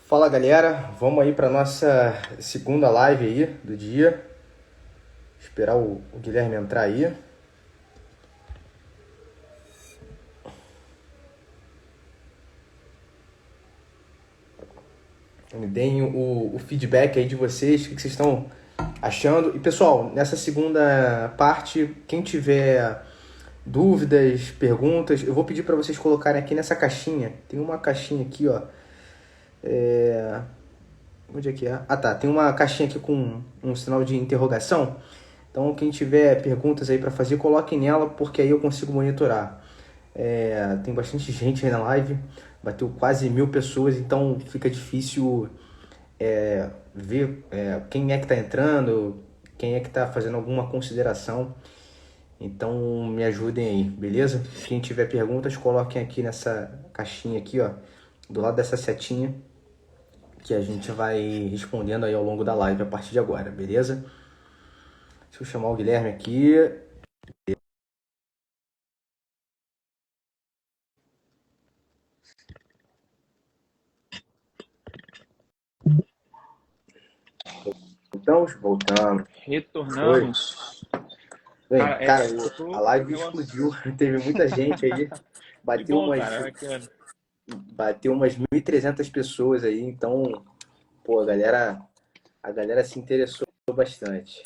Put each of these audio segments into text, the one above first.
Fala galera, vamos aí para nossa segunda live aí do dia. Esperar o Guilherme entrar aí. Me deem o feedback aí de vocês, o que vocês estão achando. E pessoal, nessa segunda parte, quem tiver dúvidas, perguntas, eu vou pedir para vocês colocarem aqui nessa caixinha. Tem uma caixinha aqui, ó. Onde é que é? Ah tá, tem uma caixinha aqui com um sinal de interrogação. Então quem tiver perguntas aí para fazer, coloquem nela, porque aí eu consigo monitorar. Tem bastante gente aí na live, bateu quase 1000 pessoas, então fica difícil ver quem é que está entrando, quem é que está fazendo alguma consideração. Então me ajudem aí, beleza? Quem tiver perguntas, coloquem aqui nessa caixinha aqui, ó, do lado dessa setinha, que a gente vai respondendo aí ao longo da live a partir de agora, beleza? Deixa eu chamar o Guilherme aqui. Voltamos. Oi. Retornamos. Bem, cara, a live Eu explodiu. Teve muita gente aí. Que Bateu bom, umas, cara, bacana. bateu umas 1.300 pessoas aí. Então, pô, a galera se interessou bastante.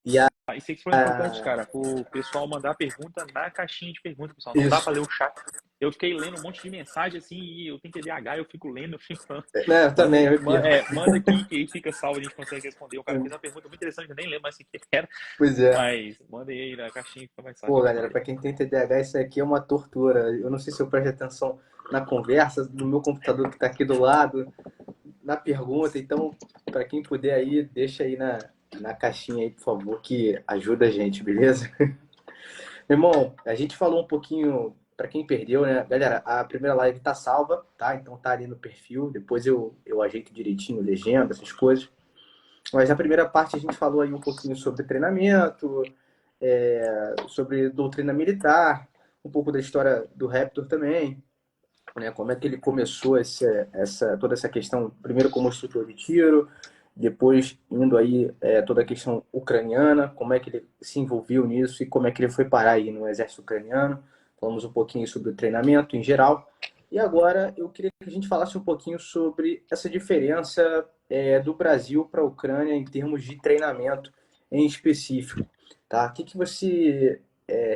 E a, Isso aqui foi importante, cara, o pessoal mandar pergunta na caixinha de perguntas, pessoal. Não dá isso, pra ler o chat. Eu fiquei lendo um monte de mensagem assim e eu tenho TDAH, eu fico lendo, eu fico falando. né, eu também, eu repito. Manda aqui que aí fica salvo, a gente consegue responder. O cara fez uma pergunta muito interessante, eu nem lembro mais o que era, Pois é. mas manda aí na caixinha que fica mais fácil Pô, de galera, responder. pra quem tem TDAH, isso aqui é uma tortura. Eu não sei se eu presto atenção na conversa, no meu computador que tá aqui do lado, na pergunta. Então, pra quem puder aí, deixa aí na caixinha aí, por favor, que ajuda a gente, beleza? Meu irmão, a gente falou um pouquinho, pra quem perdeu, né? Galera, a primeira live tá salva, tá? Então tá ali no perfil. Depois eu ajeito direitinho, legenda, essas coisas. Mas na primeira parte a gente falou aí um pouquinho sobre treinamento, sobre doutrina militar, um pouco da história do Raptor também, né? Como é que ele começou toda essa questão, primeiro como instrutor de tiro, depois indo aí toda a questão ucraniana, como é que ele se envolveu nisso e como é que ele foi parar aí no exército ucraniano. Falamos um pouquinho sobre o treinamento em geral. E agora eu queria que a gente falasse um pouquinho sobre essa diferença do Brasil para a Ucrânia em termos de treinamento em específico. Tá? O que você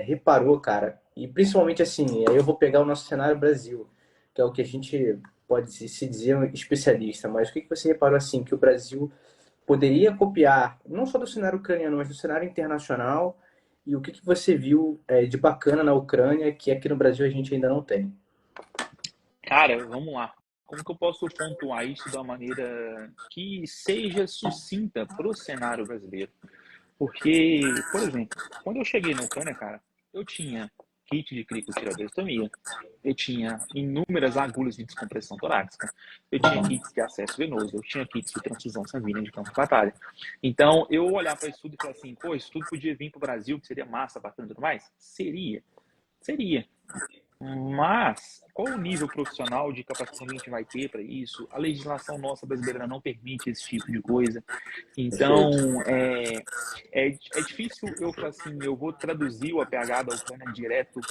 reparou, cara? E principalmente assim, aí eu vou pegar o nosso cenário Brasil, que é o que a gente pode se dizer um especialista, mas o que você reparou assim, que o Brasil poderia copiar, não só do cenário ucraniano, mas do cenário internacional, e o que você viu de bacana na Ucrânia que aqui no Brasil a gente ainda não tem? Cara, vamos lá. Como que eu posso pontuar isso da maneira que seja sucinta pro cenário brasileiro? Porque, por exemplo, quando eu cheguei na Ucrânia, cara, eu tinha kit de cricotiroidectomia, eu tinha inúmeras agulhas de descompressão torácica, eu tinha kits de acesso venoso, eu tinha kits de transfusão sanguínea de campo de batalha. Então, eu olhar para isso tudo e falar assim, pô, isso tudo podia vir para o Brasil, que seria massa, bacana e tudo mais? Seria. Mas qual o nível profissional de capacitação que a gente vai ter para isso? A legislação nossa brasileira não permite esse tipo de coisa. Então, Perfeito. é difícil eu falar assim, eu vou traduzir o APH da Ucrânia direto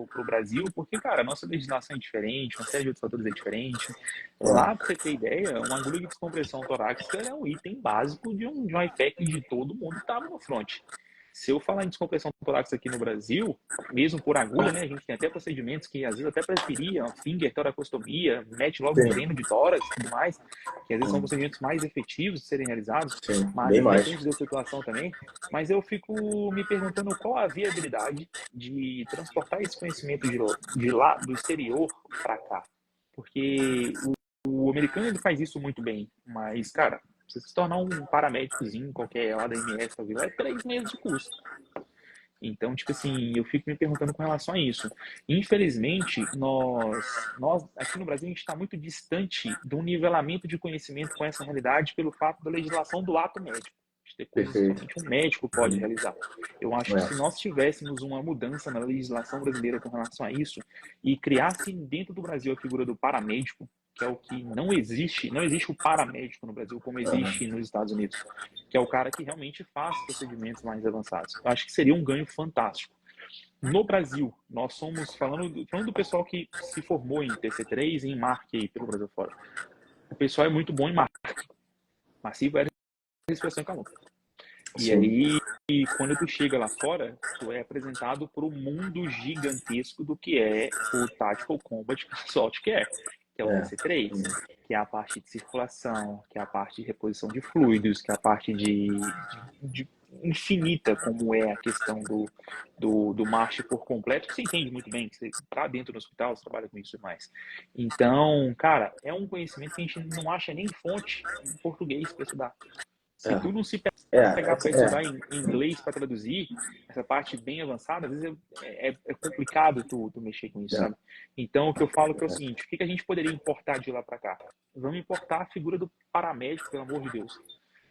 pro Brasil, porque, cara, a nossa legislação é diferente, uma série de outros fatores é diferente. Lá, para você ter ideia, uma agulha de descompressão torácica é um item básico de um IFEC de todo mundo que estava no front. Se eu falar em descompressão torácica aqui no Brasil, mesmo por agulha, né? A gente tem até procedimentos que às vezes até preferia, finger toracostomia, mete logo um Sim, dreno de tórax e tudo mais, que às vezes são procedimentos mais efetivos de serem realizados, sim, mas bem mais. depende da situação também. Mas eu fico me perguntando qual a viabilidade de transportar esse conhecimento de lá, do exterior, para cá. Porque o americano ele faz isso muito bem, mas, cara, você se tornar um paramédicozinho qualquer lá da MS, é 3 meses de curso. Então, tipo assim, eu fico me perguntando com relação a isso. Infelizmente, nós aqui no Brasil, a gente está muito distante do nivelamento de conhecimento com essa realidade pelo fato da legislação do ato médico, de ter coisas que Perfeito. somente um médico pode realizar. Eu acho que se É. nós tivéssemos uma mudança na legislação brasileira com relação a isso e criasse dentro do Brasil a figura do paramédico, que é o que não existe, não existe o paramédico no Brasil como existe nos Estados Unidos, que é o cara que realmente faz procedimentos mais avançados. Eu acho que seria um ganho fantástico. No Brasil, nós somos, falando do pessoal que se formou em TC3 e em marketing aí pelo Brasil fora, o pessoal é muito bom em marketing, massivo é a expressão que e Sim. aí, quando tu chega lá fora, tu é apresentado para o mundo gigantesco do que é o Tactical Combat Assault Care, que é o É. TC3, que é a parte de circulação, que é a parte de reposição de fluidos, que é a parte de infinita, como é a questão do marche por completo, que você entende muito bem, que você está dentro do hospital, você trabalha com isso e mais. Então, cara, é um conhecimento que a gente não acha nem fonte em português para estudar. Se tu não se pegar para estudar em inglês para traduzir, essa parte bem avançada, às vezes é complicado tu mexer com isso, sabe? Então, o que eu falo que é o seguinte, o que a gente poderia importar de lá para cá? Vamos importar a figura do paramédico, pelo amor de Deus.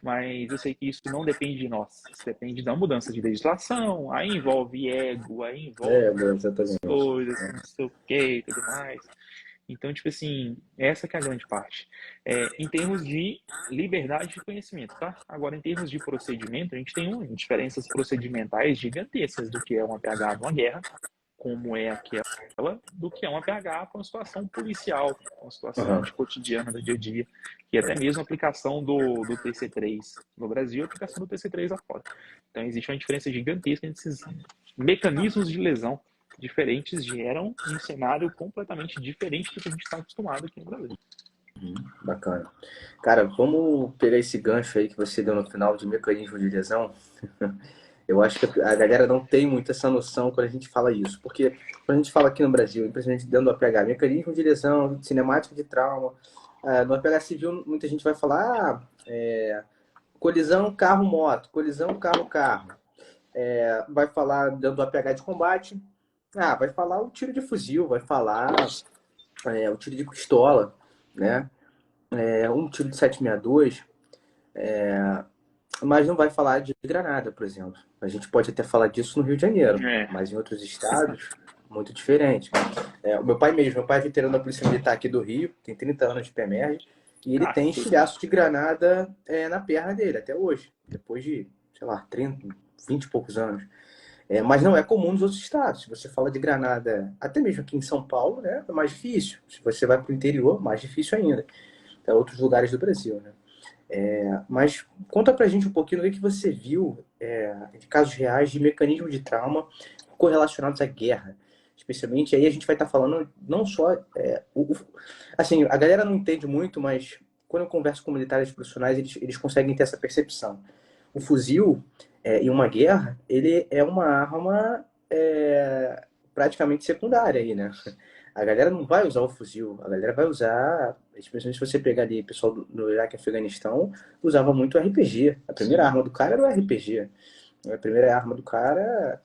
Mas eu sei que isso não depende de nós. Isso depende da mudança de legislação, aí envolve ego, aí envolve Exatamente. coisas, não sei o que e tudo mais. Então, tipo assim, essa que é a grande parte. Em termos de liberdade de conhecimento, tá? Agora, em termos de procedimento, a gente tem diferenças procedimentais gigantescas do que é uma PH de uma guerra, como é aquela, do que é uma PH com uma situação policial, com uma situação de cotidiana do dia a dia, e até mesmo a aplicação do TC3 no Brasil e a aplicação do TC3 lá fora. Então, existe uma diferença gigantesca entre esses mecanismos de lesão diferentes geram um cenário completamente diferente do que a gente está acostumado aqui no Brasil. Bacana. Cara, vamos pegar esse gancho aí que você deu no final de mecanismo de lesão. Eu acho que a galera não tem muito essa noção quando a gente fala isso. Porque quando a gente fala aqui no Brasil, principalmente dentro do APH, mecanismo de lesão, cinemática de trauma, no APH civil muita gente vai falar colisão carro-moto, colisão carro-carro. Vai falar dentro do APH de combate, vai falar o tiro de fuzil, vai falar o tiro de pistola, né? Um tiro de 762, mas não vai falar de granada, por exemplo. A gente pode até falar disso no Rio de Janeiro, mas em outros estados, muito diferente. O meu pai é veterano da Polícia Militar aqui do Rio, tem 30 anos de PMR, e ele tem estilhaço de granada na perna dele, até hoje, depois de, sei lá, 30, 20 e poucos anos. Mas não é comum nos outros estados. Se você fala de granada, até mesmo aqui em São Paulo, né, é mais difícil. Se você vai para o interior, mais difícil ainda. Para outros lugares do Brasil, né? Mas conta pra gente um pouquinho do que você viu de casos reais de mecanismo de trauma correlacionados à guerra. Especialmente, aí a gente vai estar falando não só... assim, a galera não entende muito, mas quando eu converso com militares profissionais, eles conseguem ter essa percepção. O fuzil, em uma guerra, ele é uma arma praticamente secundária aí, né? A galera não vai usar o fuzil, a galera vai usar, especialmente se você pegar ali pessoal do Iraque e Afeganistão, usava muito o RPG. A primeira arma do cara era o RPG. A primeira arma do cara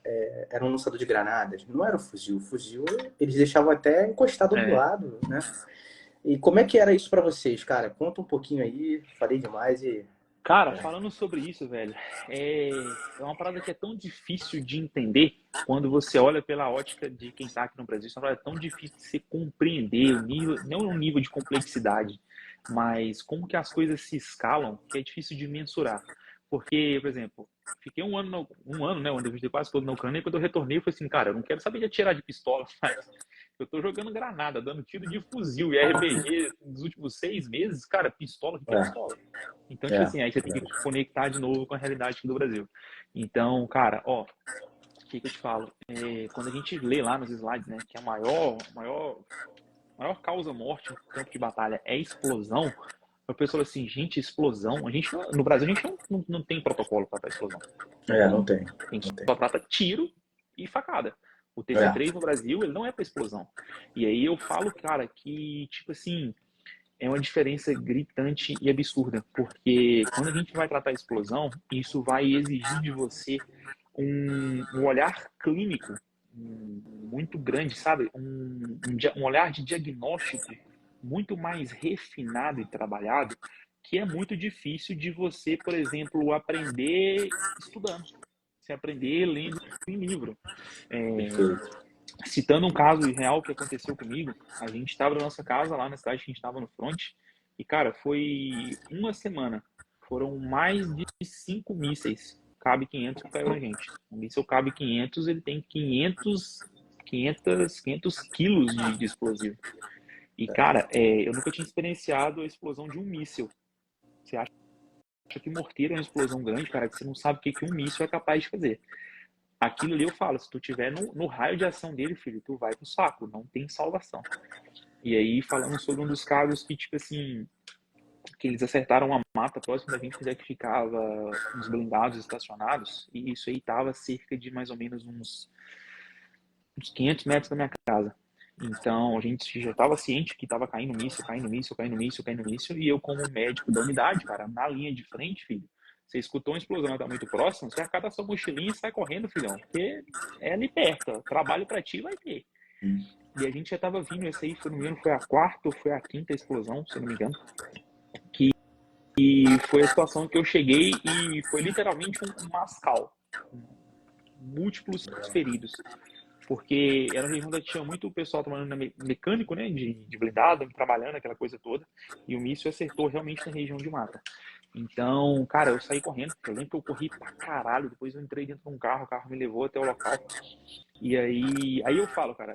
era um lançador de granadas, não era o fuzil. O fuzil eles deixavam até encostado do lado, né? E como é que era isso pra vocês, cara? Conta um pouquinho aí, falei demais e... Cara, falando sobre isso, velho, é uma parada que é tão difícil de entender quando você olha pela ótica de quem tá aqui no Brasil. Isso é uma parada tão difícil de se compreender, o nível, não o nível de complexidade, mas como que as coisas se escalam, que é difícil de mensurar. Porque, por exemplo, fiquei um ano, né, onde eu visitei quase todo na Ucrânia, e quando eu retornei, eu falei assim, cara, eu não quero saber de atirar de pistola, mas eu tô jogando granada, dando tiro de fuzil e RPG nos últimos 6 meses, cara, pistola, o que é pistola? Então, tipo assim, aí você tem que conectar de novo com a realidade aqui do Brasil. Então, cara, ó, o que eu te falo? Quando a gente lê lá nos slides, né, que a maior causa-morte no campo de batalha é explosão, a pessoa fala assim, gente, explosão, no Brasil a gente não tem protocolo para tratar explosão. Não tem. A gente só trata tiro e facada. O TC3 no Brasil, ele não é para explosão. E aí eu falo, cara, que, tipo assim, é uma diferença gritante e absurda, porque quando a gente vai tratar a explosão, isso vai exigir de você um olhar clínico muito grande, sabe? Um olhar de diagnóstico muito mais refinado e trabalhado, que é muito difícil de você, por exemplo, aprender estudando, você aprender lendo em livro. citando um caso real que aconteceu comigo, a gente estava na nossa casa, lá na cidade que a gente estava no front, e, cara, foi uma semana. Foram mais de 5 mísseis. Cabe 500 que caiu na gente. O míssil cabe 500, ele tem 500 quilos de explosivo. E, cara, eu nunca tinha experienciado a explosão de um míssil. Você acha que morteiro é uma explosão grande, cara, que você não sabe o que um míssil é capaz de fazer. Aquilo ali eu falo, se tu tiver no raio de ação dele, filho, tu vai pro saco, não tem salvação. E aí, falando sobre um dos casos que, tipo assim, que eles acertaram uma mata próximo da gente, onde é que ficava uns blindados estacionados, e isso aí tava cerca de mais ou menos uns 500 metros da minha casa. Então, a gente já estava ciente que estava caindo míssil, caindo míssil, caindo míssil, caindo míssil, e eu, como médico da unidade, cara, na linha de frente, filho, você escutou uma explosão, ela tá muito próxima, você acata a sua mochilinha e sai correndo, filhão, porque é ali perto, ó, trabalho pra ti vai ter. E a gente já tava vindo, essa aí, se eu não me engano, foi a quarta ou foi a quinta explosão, se eu não me engano, e foi a situação que eu cheguei e foi literalmente um mascal, múltiplos feridos. Porque era uma região que tinha muito pessoal trabalhando mecânico, né, de blindado, trabalhando aquela coisa toda, e o míssil acertou realmente na região de mata. Então, cara, eu saí correndo, eu lembro que eu corri pra caralho, depois eu entrei dentro de um carro, o carro me levou até o local, e aí eu falo, cara,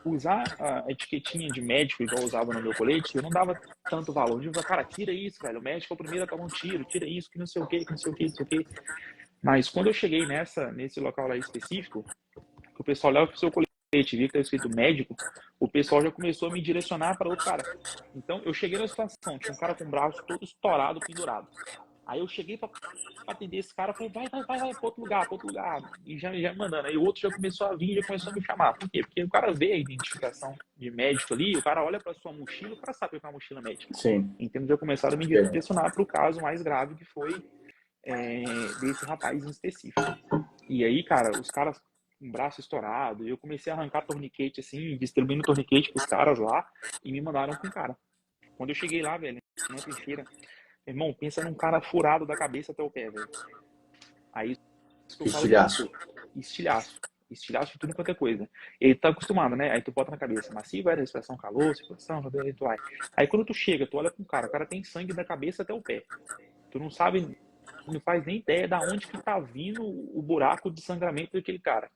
usar a etiquetinha de médico, igual eu usava no meu colete, eu não dava tanto valor, eu dizia, cara, tira isso, velho, o médico é o primeiro a tomar um tiro, tira isso, que não sei o que, que não sei o que, não sei o que. Mas quando eu cheguei nesse local lá específico, que o pessoal olhava pro seu colete, via que tá escrito médico, o pessoal já começou a me direcionar para outro cara. Então, eu cheguei na situação, tinha um cara com o braço todo estourado, pendurado. Aí eu cheguei para atender esse cara, falei, vai para outro lugar, e já mandando. Aí o outro já começou a vir, já começou a me chamar. Por quê? Porque o cara vê a identificação de médico ali, o cara olha para sua mochila, o cara sabe que é uma mochila médica. Sim. Então, já começaram a me direcionar para o caso mais grave, que foi desse rapaz em específico. E aí, cara, os caras com o braço estourado, eu comecei a arrancar torniquete, assim, distribuindo torniquete pros caras lá, e me mandaram com o cara. Quando eu cheguei lá, velho, na trincheira, irmão, pensa num cara furado da cabeça até o pé, velho. Aí, isso que eu falo pra você, estilhaço de tudo quanto é coisa. Ele tá acostumado, né? Aí tu bota na cabeça, macio, vai, respiração, calor, circulação, aí tu vai. Aí quando tu chega, tu olha pro cara, o cara tem sangue da cabeça até o pé. Tu não sabe, não faz nem ideia da onde que tá vindo o buraco de sangramento daquele cara.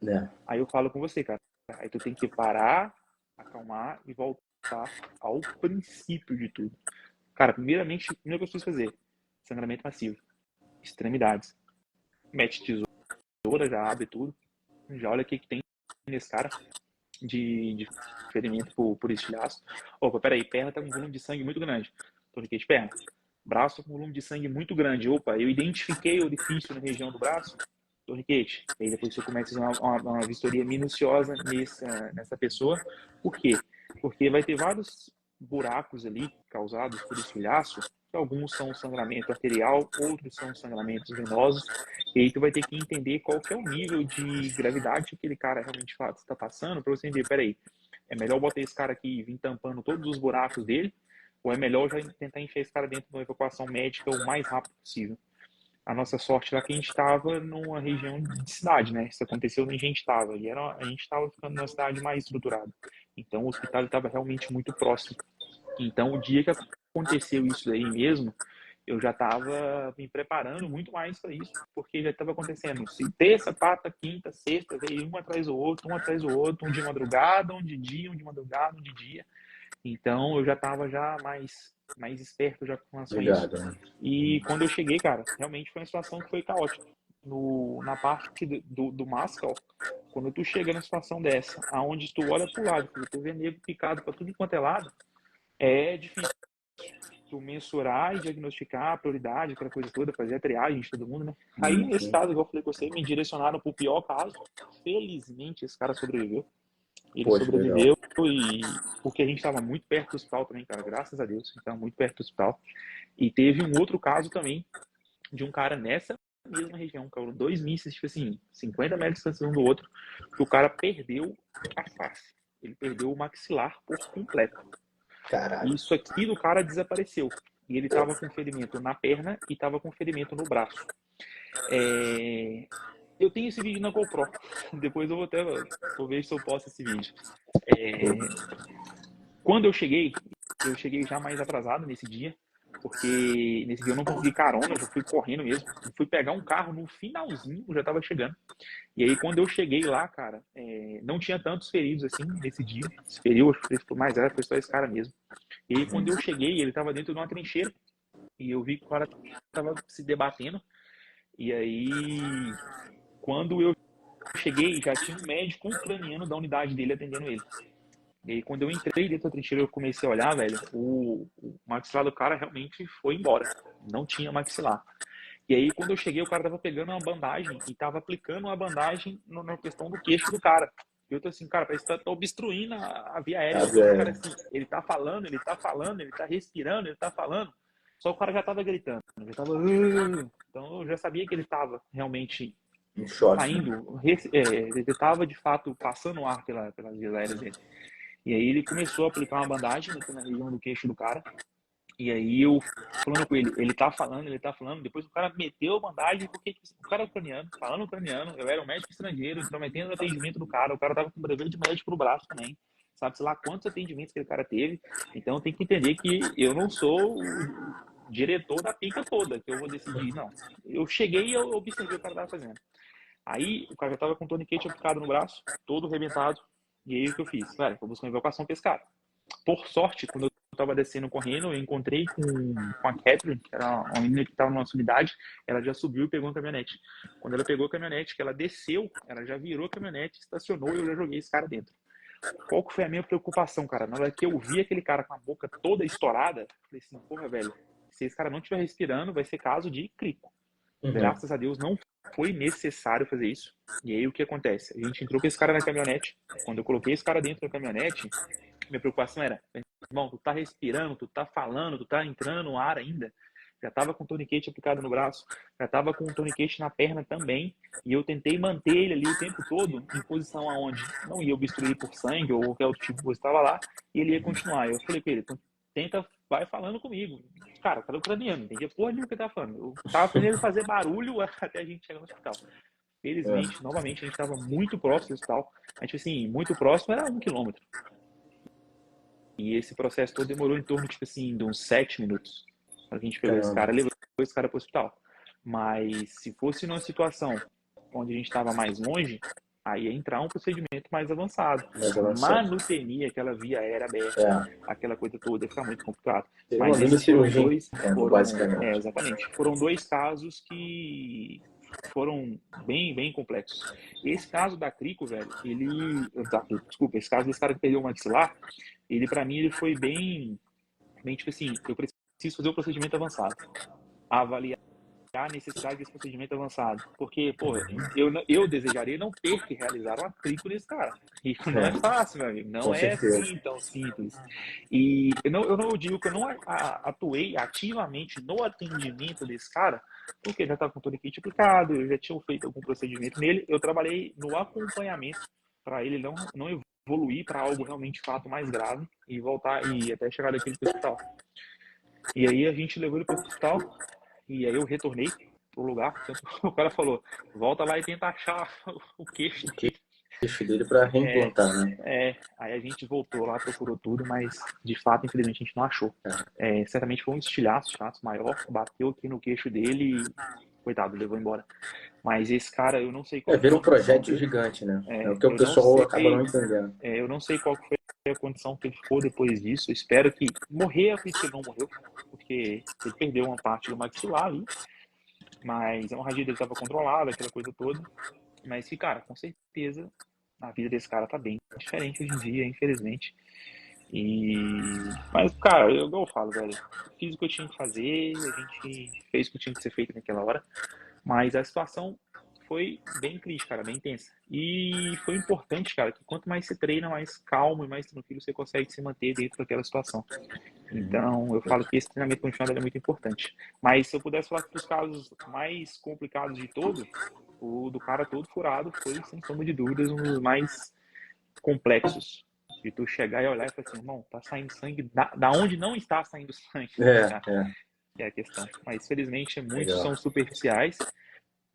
Aí eu falo com você, cara. Aí tu tem que parar, acalmar e voltar ao princípio de tudo. Cara, primeiramente, a primeira coisa que eu preciso fazer, sangramento massivo, extremidades. Mete tesoura, já abre tudo, já olha o que tem nesse cara de ferimento por estilhaço. Opa, peraí, perna tá com um volume de sangue muito grande. Torniquete de perna. Braço com volume de sangue muito grande. Opa, eu identifiquei o orifício na região do braço, torniquete. Aí depois você começa a fazer uma vistoria minuciosa nessa pessoa. Por quê? Porque vai ter vários buracos ali causados por estilhaço, que alguns são sangramento arterial, outros são sangramentos venosos, e aí tu vai ter que entender qual que é o nível de gravidade que aquele cara realmente está passando, para você entender, peraí, é melhor botar esse cara aqui e vir tampando todos os buracos dele, ou é melhor já tentar enfiar esse cara dentro de uma evacuação médica o mais rápido possível. A nossa sorte lá que a gente estava numa região de cidade, né? Isso aconteceu onde a gente estava. E a gente estava ficando numa cidade mais estruturada. Então o hospital estava realmente muito próximo. Então o dia que aconteceu isso aí mesmo, eu já estava me preparando muito mais para isso, porque já estava acontecendo. Se terça, quarta, quinta, sexta, veio um atrás do outro, um de madrugada, um de dia, um de madrugada, um de dia. Então eu já estava já mais esperto já com relação a isso. E quando eu cheguei, cara, realmente foi uma situação que foi caótica. Na parte do Mascal, quando tu chega numa situação dessa, aonde tu olha pro lado, tu vê nego picado para tudo quanto é lado, é difícil tu mensurar e diagnosticar a prioridade, aquela coisa toda, fazer a triagem de todo mundo, né? Aí, nesse caso, igual eu falei com você, me direcionaram pro pior caso. Felizmente, esse cara sobreviveu. Ele sobreviveu e porque a gente estava muito perto do hospital também, cara, graças a Deus, a gente estava muito perto do hospital. E teve um outro caso também de um cara nessa mesma região, caiu 2 mísseis, tipo assim, 50 metros de distância um do outro, que o cara perdeu a face. Ele perdeu o maxilar por completo. Caralho. E isso aqui do cara desapareceu. E ele tava com ferimento na perna e tava com ferimento no braço. Eu tenho esse vídeo na GoPro. Depois eu vou ver se eu posto esse vídeo. Quando eu cheguei já mais atrasado nesse dia, porque nesse dia eu não consegui carona, eu já fui correndo mesmo. Eu fui pegar um carro no finalzinho, eu já tava chegando. E aí quando eu cheguei lá, cara, não tinha tantos feridos assim nesse dia. Esse ferido, mais era, foi só esse cara mesmo. E aí quando eu cheguei, ele tava dentro de uma trincheira. E eu vi que o cara tava se debatendo. E aí, quando eu cheguei, já tinha um médico ucraniano da unidade dele atendendo ele. E aí, quando eu entrei dentro da trincheira, eu comecei a olhar, velho, o maxilar do cara realmente foi embora. Não tinha maxilar. E aí, quando eu cheguei, o cara tava pegando uma bandagem e tava aplicando uma bandagem na questão do queixo do cara. E eu tô assim, cara, parece que tá obstruindo a via aérea. Eu tô, cara, assim, ele tá falando, ele tá falando, ele tá respirando, ele tá falando. Só o cara já tava gritando, já tava... Então eu já sabia que ele tava realmente Em choque, né? saindo, ele estava de fato passando o ar pelas vias aéreas dele. E aí ele começou a aplicar uma bandagem na região do queixo do cara. E aí eu falando com ele, ele tá falando. Depois o cara meteu a bandagem, porque tipo, o cara é ucraniano, falando ucraniano, eu era um médico estrangeiro, intrometendo o atendimento do cara. O cara tava com brevet de médico no braço também. Sabe, sei lá quantos atendimentos que aquele cara teve. Então tem que entender que eu não sou o diretor da pica toda, que eu vou decidir, não. Eu cheguei e eu observei o que o cara tava fazendo. Aí o cara já tava com o toniquete aplicado no braço, todo arrebentado. E aí o que eu fiz? Velho, eu busquei uma evacuação pra esse cara. Por sorte, quando eu tava descendo correndo, eu encontrei com a Catherine, que era uma menina que tava na nossa unidade. Ela já subiu e pegou a caminhonete. Quando ela pegou a caminhonete, que ela desceu, ela já virou a caminhonete, estacionou e eu já joguei esse cara dentro. Qual que foi a minha preocupação, cara? Na hora que eu vi aquele cara com a boca toda estourada, eu falei assim, porra, velho, se esse cara não estiver respirando, vai ser caso de crico. Graças a Deus não foi necessário fazer isso. E aí o que acontece? A gente entrou com esse cara na caminhonete. Quando eu coloquei esse cara dentro da caminhonete, minha preocupação era, irmão, tu tá respirando, tu tá falando, tu tá entrando no ar ainda. Já tava com o toniquete aplicado no braço, já tava com o toniquete na perna também. E eu tentei manter ele ali o tempo todo em posição aonde não ia obstruir por sangue ou qualquer outro tipo de coisa estava lá, e ele ia continuar. Eu falei com ele, tenta, vai falando comigo. Cara, o cara é ucraniano, não entendia porra nenhuma que ele tava falando. Eu tava fazendo ele fazer barulho até a gente chegar no hospital. Felizmente, novamente, a gente tava muito próximo do hospital. A gente, assim, muito próximo era 1 quilômetro. E esse processo todo demorou em torno, tipo assim, de uns 7 minutos. A gente pegou esse cara e levou esse cara pro hospital. Mas se fosse numa situação onde a gente estava mais longe, aí ia entrar um procedimento mais avançado. Manutenia, aquela via aérea aberta, aquela coisa toda, ia ficar muito complicado. Seria uma Mas mini esses foram cirurgia, dois, basicamente. exatamente, foram dois casos que foram bem complexos. Esse caso da Crico, velho, desculpa, esse caso desse cara que perdeu o maxilar, ele pra mim ele foi bem tipo assim, eu preciso fazer o procedimento avançado, avaliar a necessidade desse procedimento avançado. Porque, pô, eu desejaria não ter que realizar uma crico nesse cara. E não é fácil, meu amigo. Não é assim tão simples. E eu não digo que eu não atuei ativamente no atendimento desse cara, porque já estava com todo o kit aplicado, eu já tinha feito algum procedimento nele. Eu trabalhei no acompanhamento para ele não evoluir para algo realmente fato mais grave e voltar e até chegar daquele hospital. E aí a gente levou ele para o hospital. E aí eu retornei pro lugar, o cara falou, volta lá e tenta achar o queixo dele. Queixo dele para reimplantar, né? Aí a gente voltou lá, procurou tudo, mas de fato, infelizmente, a gente não achou. Certamente foi um estilhaço maior, bateu aqui no queixo dele e, coitado, levou embora. Mas esse cara, eu não sei qual foi Vira a um condição projeto que ele... gigante, né? É o que o eu não pessoal sei, acaba não entendendo. eu não sei qual foi a condição que ele ficou depois disso. Eu espero que morrer, eu acredito que ele não morreu, porque ele perdeu uma parte do maxilar ali. Mas a hemorragia dele estava controlada, aquela coisa toda. Mas que, cara, com certeza a vida desse cara tá bem diferente hoje em dia, infelizmente. Mas, cara, eu falo, velho, fiz o que eu tinha que fazer, a gente fez o que tinha que ser feito naquela hora. Mas a situação foi bem crítica, cara, bem tensa. E foi importante, cara, que quanto mais você treina, mais calmo e mais tranquilo você consegue se manter dentro daquela situação. Então, eu falo que esse treinamento continuado é muito importante. Mas se eu pudesse falar que os casos mais complicados de todos, o do cara todo furado foi, sem sombra de dúvidas, um dos mais complexos. De tu chegar e olhar e falar assim, irmão, tá saindo sangue da onde não está saindo sangue. Que é a questão. Mas, felizmente, muitos Legal. são superficiais.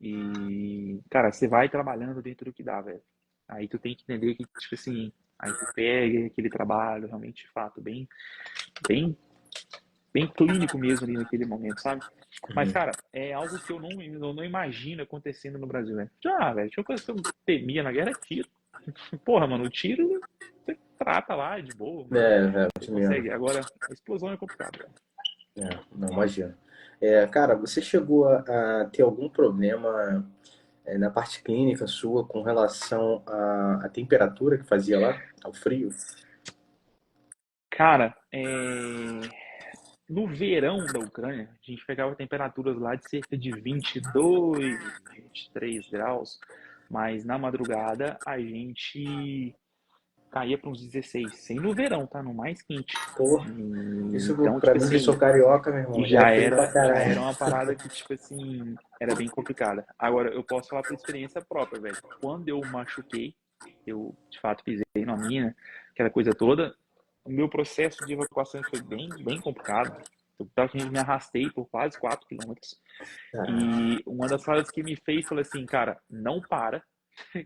E, cara, você vai trabalhando dentro do que dá, velho. Aí tu tem que entender que, tipo assim, aí tu pega aquele trabalho realmente, de fato, bem, bem clínico mesmo ali naquele momento, sabe? Mas, cara, é algo que eu não imagino acontecendo no Brasil, né? Velho, tinha uma coisa que eu temia na guerra, é tiro. Porra, mano, o tiro você trata lá de boa, você Muito menos. consegue. Agora, a explosão é complicado, velho. Não imagino. Cara, você chegou a ter algum problema na parte clínica sua com relação à temperatura que fazia lá, ao frio? Cara, no verão da Ucrânia, a gente pegava temperaturas lá de cerca de 22, 23 graus, mas na madrugada a gente caía para uns 16, sem no verão, tá? No mais quente. Pô, isso Então, pra tipo mim que sou assim, carioca, meu irmão, já é frio pra já caralho. era uma parada que, tipo assim, era bem complicada. Agora, eu posso falar por experiência própria, velho. Quando eu machuquei, eu de fato pisei na mina, aquela coisa toda, o meu processo de evacuação foi bem complicado. Eu praticamente me arrastei por quase 4 quilômetros. Ah, E uma das frases que me fez, falou assim, cara, não para,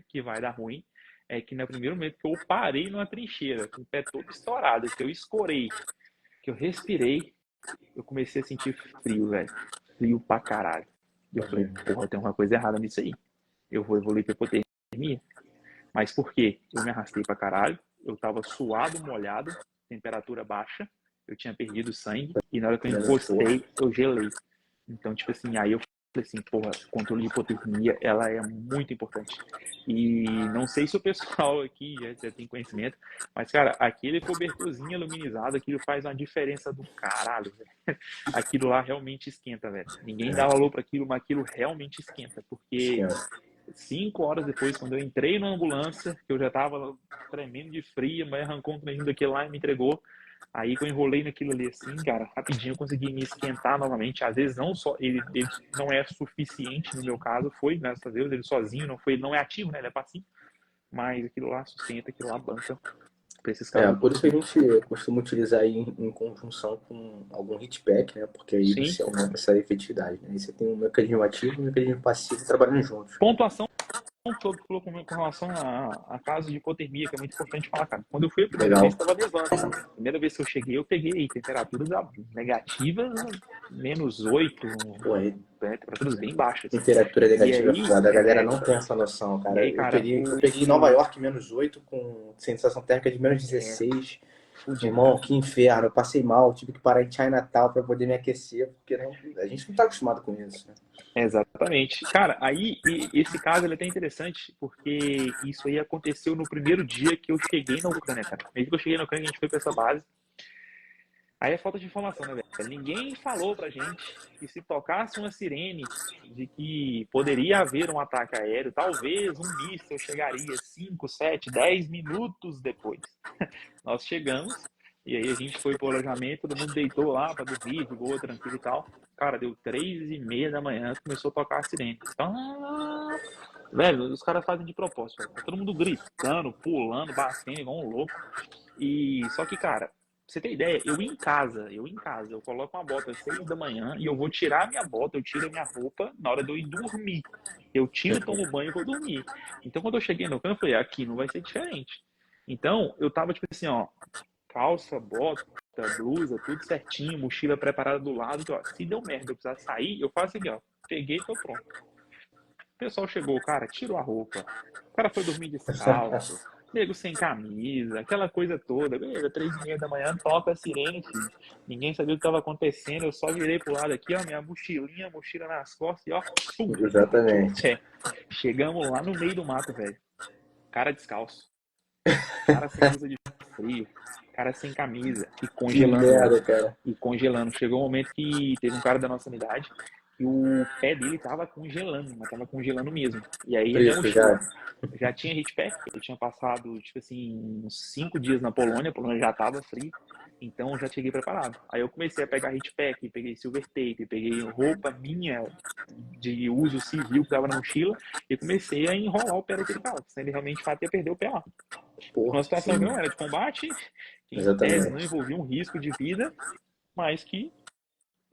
que vai dar ruim, é que no primeiro momento que eu parei numa trincheira, com o pé todo estourado, que eu escorei, que eu respirei, eu comecei a sentir frio, velho. Frio pra caralho. E eu falei, porra, tem uma coisa errada nisso aí. Eu vou evoluir pra hipotermia. Mas por quê? Eu me arrastei pra caralho, eu tava suado, molhado, temperatura baixa, eu tinha perdido sangue, e na hora que eu porra. encostei, eu gelei. Então, tipo assim, aí eu falei assim, porra, controle de hipotermia, ela é muito importante. E não sei se o pessoal aqui já tem conhecimento, mas, cara, aquele cobertorzinho aluminizado, aquilo faz uma diferença do caralho, velho. Aquilo lá realmente esquenta, velho. Ninguém dá valor para aquilo, mas aquilo realmente esquenta, porque Esquenta. 5 horas depois, quando eu entrei na ambulância, que eu já tava tremendo de frio, mas arrancou um treninho daquele lá e me entregou. Aí que eu enrolei naquilo ali assim, cara, rapidinho eu consegui me esquentar novamente. Às vezes não só, ele não é suficiente no meu caso, foi, graças a Deus, ele sozinho não foi, não é ativo, né, ele é passivo, mas aquilo lá sustenta, aquilo lá banca pra esses casos Por isso que a todos. gente costuma utilizar aí em conjunção com algum hitpack, né? Porque aí Sim. você aumenta essa efetividade, né? Aí você tem um mecanismo ativo e um mecanismo passivo trabalhando juntos. Pontuação todo falou com relação a casos de hipotermia, que é muito importante falar, cara. Quando eu fui a primeira Legal. vez, estava nevando. Primeira vez que eu cheguei, eu peguei temperaturas negativas, -8, Pô, aí, temperaturas bem baixas. temperatura E negativa é aí, foda. A galera não tem essa noção, e cara. aí, Eu cara, peguei, eu peguei em Nova York -8 com sensação térmica de -16. Meu fudido, irmão, cara. que inferno. Eu passei mal, tive que parar em Chinatown para poder me aquecer, porque a gente não tá acostumado com isso, né? Exatamente. Cara, aí esse caso ele é até interessante, porque isso aí aconteceu no primeiro dia que eu cheguei na Ucrânia, cara. Mesmo que eu cheguei na Ucrânia, a gente foi pra essa base. Aí é falta de informação, né, velho? Ninguém falou pra gente que se tocasse uma sirene de que poderia haver um ataque aéreo, talvez um míssil chegaria 5, 7, 10 minutos depois. Nós chegamos, e aí a gente foi pro alojamento, todo mundo deitou lá pra dormir, de boa, tranquilo e tal. Cara, deu 3:30 da manhã, começou a tocar a sirene. Ah, velho, os caras fazem de propósito, velho. Tá todo mundo gritando, pulando, batendo igual um louco. E só que, cara, pra você ter ideia, eu coloco uma bota às 6 da manhã e eu vou tirar a minha bota, eu tiro a minha roupa na hora de eu ir dormir. Eu tiro, tomo banho e vou dormir. Então, quando eu cheguei no campo, eu falei, aqui não vai ser diferente. Então, eu tava tipo assim, ó, calça, bota, blusa, tudo certinho, mochila preparada do lado, que, ó, se deu merda, eu precisar sair, eu faço assim, ó, peguei e tô pronto. O pessoal chegou, cara, tirou a roupa. O cara foi dormir descalço, nego sem camisa, aquela coisa toda. Beleza, 3:30 da manhã, toca a sirene, filho. Ninguém sabia o que estava acontecendo. Eu só virei pro lado aqui, ó, minha mochilinha, mochila nas costas e ó, pum, meti o Exatamente. pé. Chegamos lá no meio do mato, velho. Cara descalço, cara sem blusa de frio, cara sem camisa e Que congelando, velho. merda, cara. E congelando. Chegou um momento que teve um cara da nossa unidade que o pé dele tava congelando, mas tava congelando mesmo. E aí a minha Preto mochila já. já tinha hitpack, eu tinha passado, tipo assim, uns 5 dias na Polônia, a Polônia já tava frio, então eu já cheguei preparado. Aí eu comecei a pegar hitpack, peguei silver tape, peguei roupa minha de uso civil que tava na mochila e comecei a enrolar o pé daquele cara, senão ele realmente de fato ia perder o pé lá. Pô, Uma situação que sim. não era de combate, que em tese não Exatamente. envolvia um risco de vida, mas que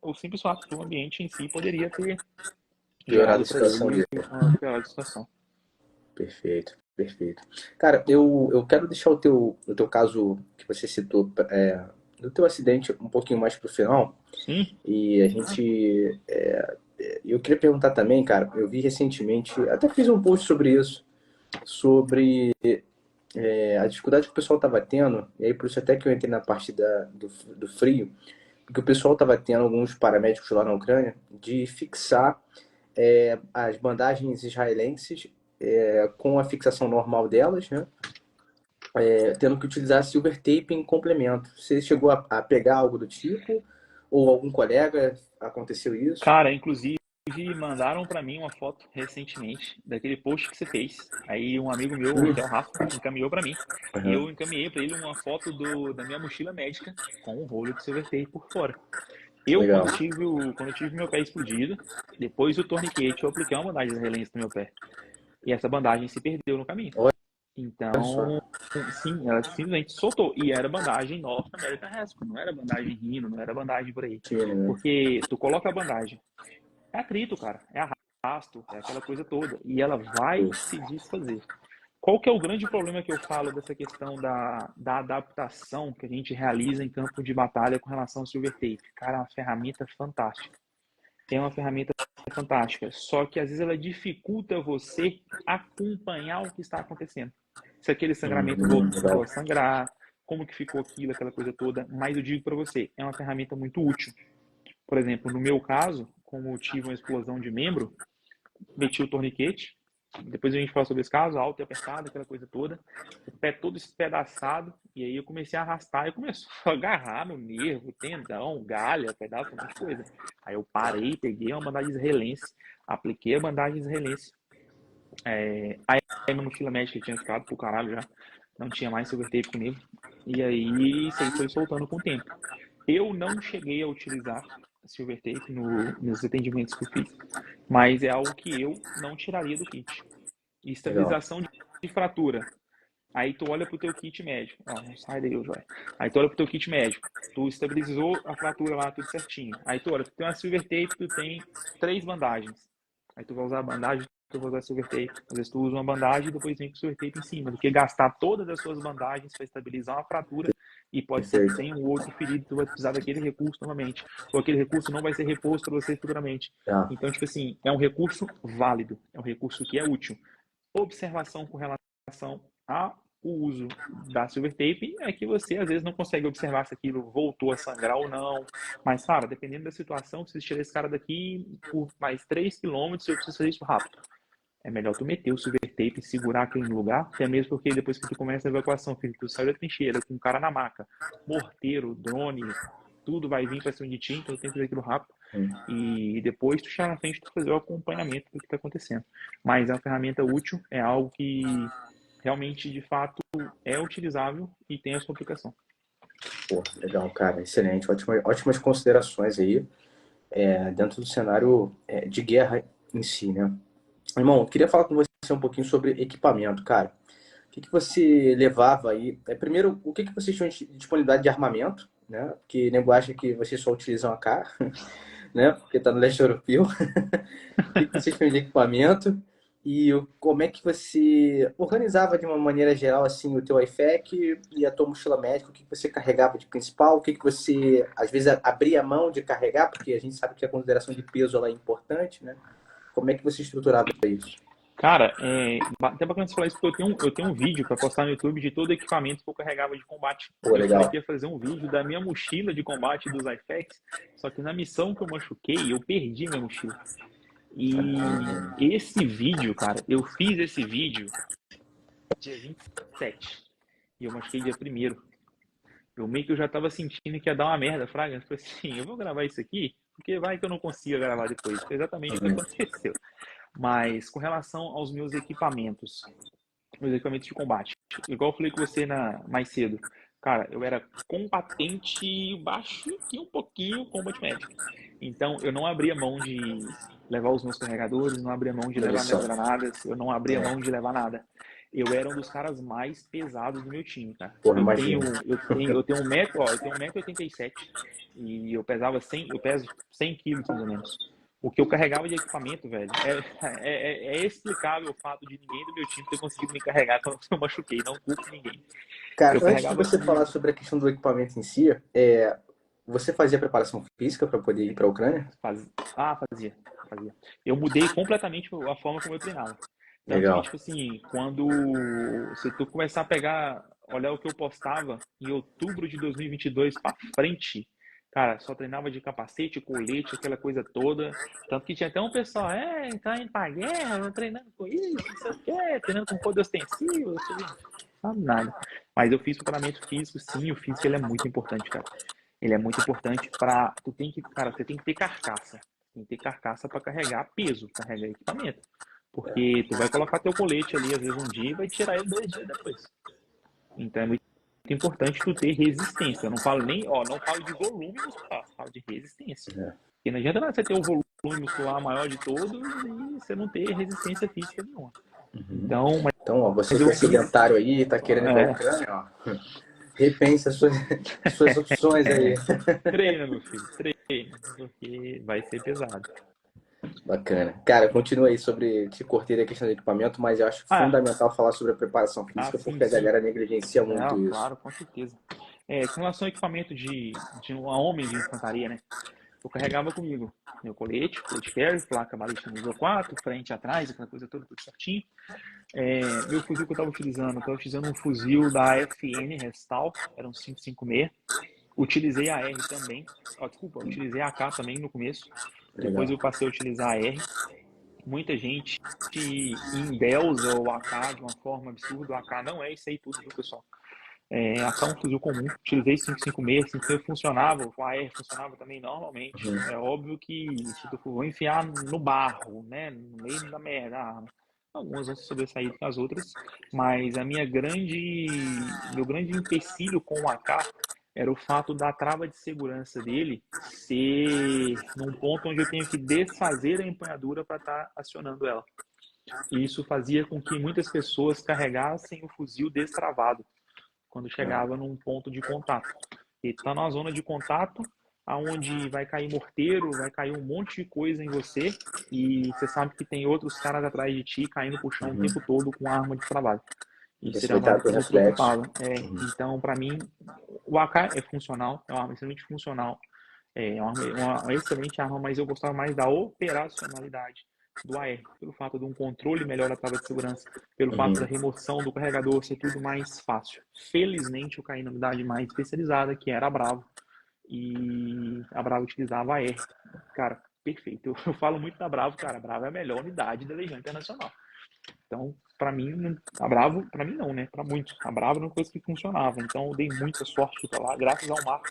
o simples fato do ambiente em si poderia ter Piorado a gerado para situação ele dele. uma pior situação. Perfeito, perfeito. Cara, eu quero deixar o teu caso que você citou, do teu acidente um pouquinho mais pro final. Sim, E a gente. Eu queria perguntar também, cara, eu vi recentemente, até fiz um post sobre isso, sobre a dificuldade que o pessoal estava tendo, e aí por isso até que eu entrei na parte do frio, porque o pessoal estava tendo, alguns paramédicos lá na Ucrânia, de fixar as bandagens israelenses com a fixação normal delas, né? Tendo que utilizar silver tape em complemento. Você chegou a pegar algo do tipo? Ou algum colega aconteceu isso? cara, inclusive mandaram para mim uma foto recentemente daquele post que você fez. Aí um amigo meu, que é o Rafa, encaminhou para mim. E Uhum. eu encaminhei para ele uma foto da minha mochila médica com um rolo de silver tape por fora. Eu, Legal. quando eu tive meu pé explodido, depois do torniquete, eu apliquei uma bandagem israelense no meu pé. E essa bandagem se perdeu no caminho. Olha só. Então, sim, ela simplesmente soltou. E era bandagem North American Rescue, não era bandagem Rhino, não era bandagem por aí. Tira, né? Porque tu coloca a bandagem, é atrito, cara, é arrasto, é aquela coisa toda. E ela vai se desfazer. Qual que é o grande problema que eu falo dessa questão da adaptação que a gente realiza em campo de batalha com relação ao silver tape? Cara, é uma ferramenta fantástica. É uma ferramenta fantástica, só que às vezes ela dificulta você acompanhar o que está acontecendo. Se aquele sangramento voltou Legal. a sangrar, como que ficou aquilo, aquela coisa toda. Mas eu digo para você, é uma ferramenta muito útil. Por exemplo, no meu caso, como eu tive uma explosão de membro, meti o torniquete, depois a gente fala sobre esse caso, alto e apertado, aquela coisa toda, o pé todo espedaçado, e aí eu comecei a arrastar e começou a agarrar no nervo, tendão, galha, pedaço, um monte de coisa. Aí eu parei, peguei uma bandagem israelense, apliquei a bandagem israelense, aí minha mochila médica tinha ficado pro caralho já, não tinha mais silver tape comigo, e aí isso aí foi soltando com o tempo. Eu não cheguei a utilizar silver tape nos atendimentos que eu fiz, mas é algo que eu não tiraria do kit. Legal. Estabilização de fratura. Aí tu olha pro teu kit médico. Ó, não sai daí, Joia. Aí tu olha pro teu kit médico. Tu estabilizou a fratura lá, tudo certinho. Aí tu olha, tu tem uma silver tape, tu tem 3 bandagens. Aí tu vai usar a bandagem, tu vai usar silver tape. Às vezes tu usa uma bandagem e depois vem com silver tape em cima. Do que gastar todas as suas bandagens para estabilizar uma fratura e pode ser que Perfeito. tenha um outro ferido, tu vai precisar daquele recurso novamente. Ou aquele recurso não vai ser reposto para você futuramente. Tá. Então, tipo assim, é um recurso válido, é um recurso que é útil. Observação com relação ao uso da silver tape é que você às vezes não consegue observar se aquilo voltou a sangrar ou não. Mas, cara, dependendo da situação, preciso tirar esse cara daqui por mais 3 quilômetros, eu preciso fazer isso rápido. É melhor tu meter o silver tape e segurar aquele no lugar, até mesmo porque depois que tu começa a evacuação, filho, tu sai da trincheira com um cara na maca, morteiro, drone, tudo vai vir para cima de ti, então tu tem que fazer aquilo rápido. E depois tu chegar na frente tu fazer o acompanhamento do que está acontecendo. Mas é uma ferramenta útil, é algo que realmente, de fato, é utilizável e tem a sua aplicação. Pô, legal, cara. Excelente. Ótimas considerações aí dentro do cenário de guerra em si, né? Irmão, eu queria falar com você um pouquinho sobre equipamento, cara. O que você levava aí? Primeiro, o que vocês tinham de disponibilidade de armamento, né? Porque o nego acha que vocês só utilizam a AK, né? Porque tá no leste europeu. O que vocês tinham de equipamento? E como é que você organizava de uma maneira geral assim o teu IFAC e a tua mochila médica? O que você carregava de principal? O que você às vezes abria mão de carregar? Porque a gente sabe que a consideração de peso ela é importante, né? Como é que você estruturava isso? Cara, até bacana você falar isso, porque eu tenho um vídeo para postar no YouTube de todo o equipamento que eu carregava de combate. Pô, Eu falei legal. que ia fazer um vídeo da minha mochila de combate dos IFACs, só que na missão que eu machuquei, eu perdi minha mochila. E esse vídeo, cara, eu fiz esse vídeo dia 27 e eu machuquei dia 1º. Eu meio que eu já tava sentindo que ia dar uma merda, fraga. Eu falei assim, eu vou gravar isso aqui, porque vai que eu não consiga gravar depois. Foi exatamente o que aconteceu. Mas com relação aos meus equipamentos de combate, igual eu falei com você mais cedo, cara, eu era combatente baixo e um pouquinho combat médico. Então eu não abria mão de levar os meus carregadores, não abria mão de levar minhas Munição. granadas, eu não abria mão de levar nada. Eu era um dos caras mais pesados do meu time, cara. Porra, Eu imagina. tenho, eu tenho, eu tenho um metro, ó, eu tenho 1,87 m e eu peso 100 quilos mais ou menos. O que eu carregava de equipamento, velho, é explicável o fato de ninguém do meu time ter conseguido me carregar quando eu machuquei. Não culpo ninguém. Cara, Eu antes de carregava você falar comigo. sobre a questão do equipamento em si, você fazia preparação física para poder ir para a Ucrânia? Fazia. Eu mudei completamente a forma como eu treinava. Tanto que, Legal. tipo assim, quando se tu começar a pegar, olhar o que eu postava em outubro de 2022 para frente, cara, só treinava de capacete, colete, aquela coisa toda. Tanto que tinha até um pessoal, tá indo pra guerra, treinando com isso, não sei o quê, treinando com coisa ostensiva, sabe nada. Mas eu fiz preparamento físico, sim, o físico ele é muito importante, cara. Ele é muito importante para tu tem que, cara, você tem que ter carcaça. Tem que ter carcaça para carregar peso, carregar equipamento. Porque tu vai colocar teu colete ali, às vezes um dia, e vai tirar ele 2 dias depois. Então é muito importante tu ter resistência. Eu não falo nem, ó, não falo de volume muscular, falo de resistência. Porque não adianta nada você ter o volume muscular maior de todos e você não ter resistência física nenhuma. Uhum. Então, Então, ó, você mas que eu é fiz. sedentário aí, tá querendo ir para a É, Ucrânia, ó, repense as suas opções aí. treina, meu filho, treina, porque vai ser pesado. Bacana. Cara, continua aí sobre. Te cortei da questão do equipamento, mas eu acho Ah, fundamental falar sobre a preparação física, sim, porque a sim. galera negligencia muito Não, isso. claro, com certeza. Com relação ao equipamento de um homem de infantaria, né? Eu carregava comigo meu colete carry, placa balística nível 4, frente e atrás, aquela coisa toda, tudo certinho. Meu fuzil que eu estava utilizando um fuzil da FN Restal, era um 556. Utilizei a R também. Desculpa, utilizei a AK também no começo. Depois Legal. eu passei a utilizar a R. Muita gente endeusa o AK de uma forma absurda. O AK não é isso aí tudo, viu, pessoal? AK é um fuzil comum. Utilizei 556, 556 funcionava, o AR funcionava também normalmente. Uhum. É óbvio que se tu for enfiar no barro, né, no meio da merda, a arma, algumas vão se sobressair das outras, mas meu grande empecilho com o AK era o fato da trava de segurança dele ser num ponto onde eu tenho que desfazer a empunhadura para estar acionando ela. E isso fazia com que muitas pessoas carregassem o fuzil destravado quando chegava num ponto de contato. E está numa zona de contato aonde vai cair morteiro, vai cair um monte de coisa em você e você sabe que tem outros caras atrás de ti caindo pro chão o Uhum. tempo todo com arma de trabalho. Isso seria uma Respeitar parada teu que me reflexo. preocupava. Então, para mim, o AK é funcional, é uma arma extremamente funcional, uma excelente arma, mas eu gostava mais da operacionalidade do AR, pelo fato de um controle melhor da trava de segurança, pelo fato da Uhum. remoção do carregador ser tudo mais fácil. Felizmente, eu caí na unidade mais especializada, que era a Bravo, e a Bravo utilizava a AR. Cara, perfeito. Eu falo muito da Bravo, cara. A Bravo é a melhor unidade da Legião Internacional. Então, para mim, a Bravo, para mim não, né? Para muitos. A Bravo era uma coisa que funcionava. Então, eu dei muita sorte para lá, graças ao Marco.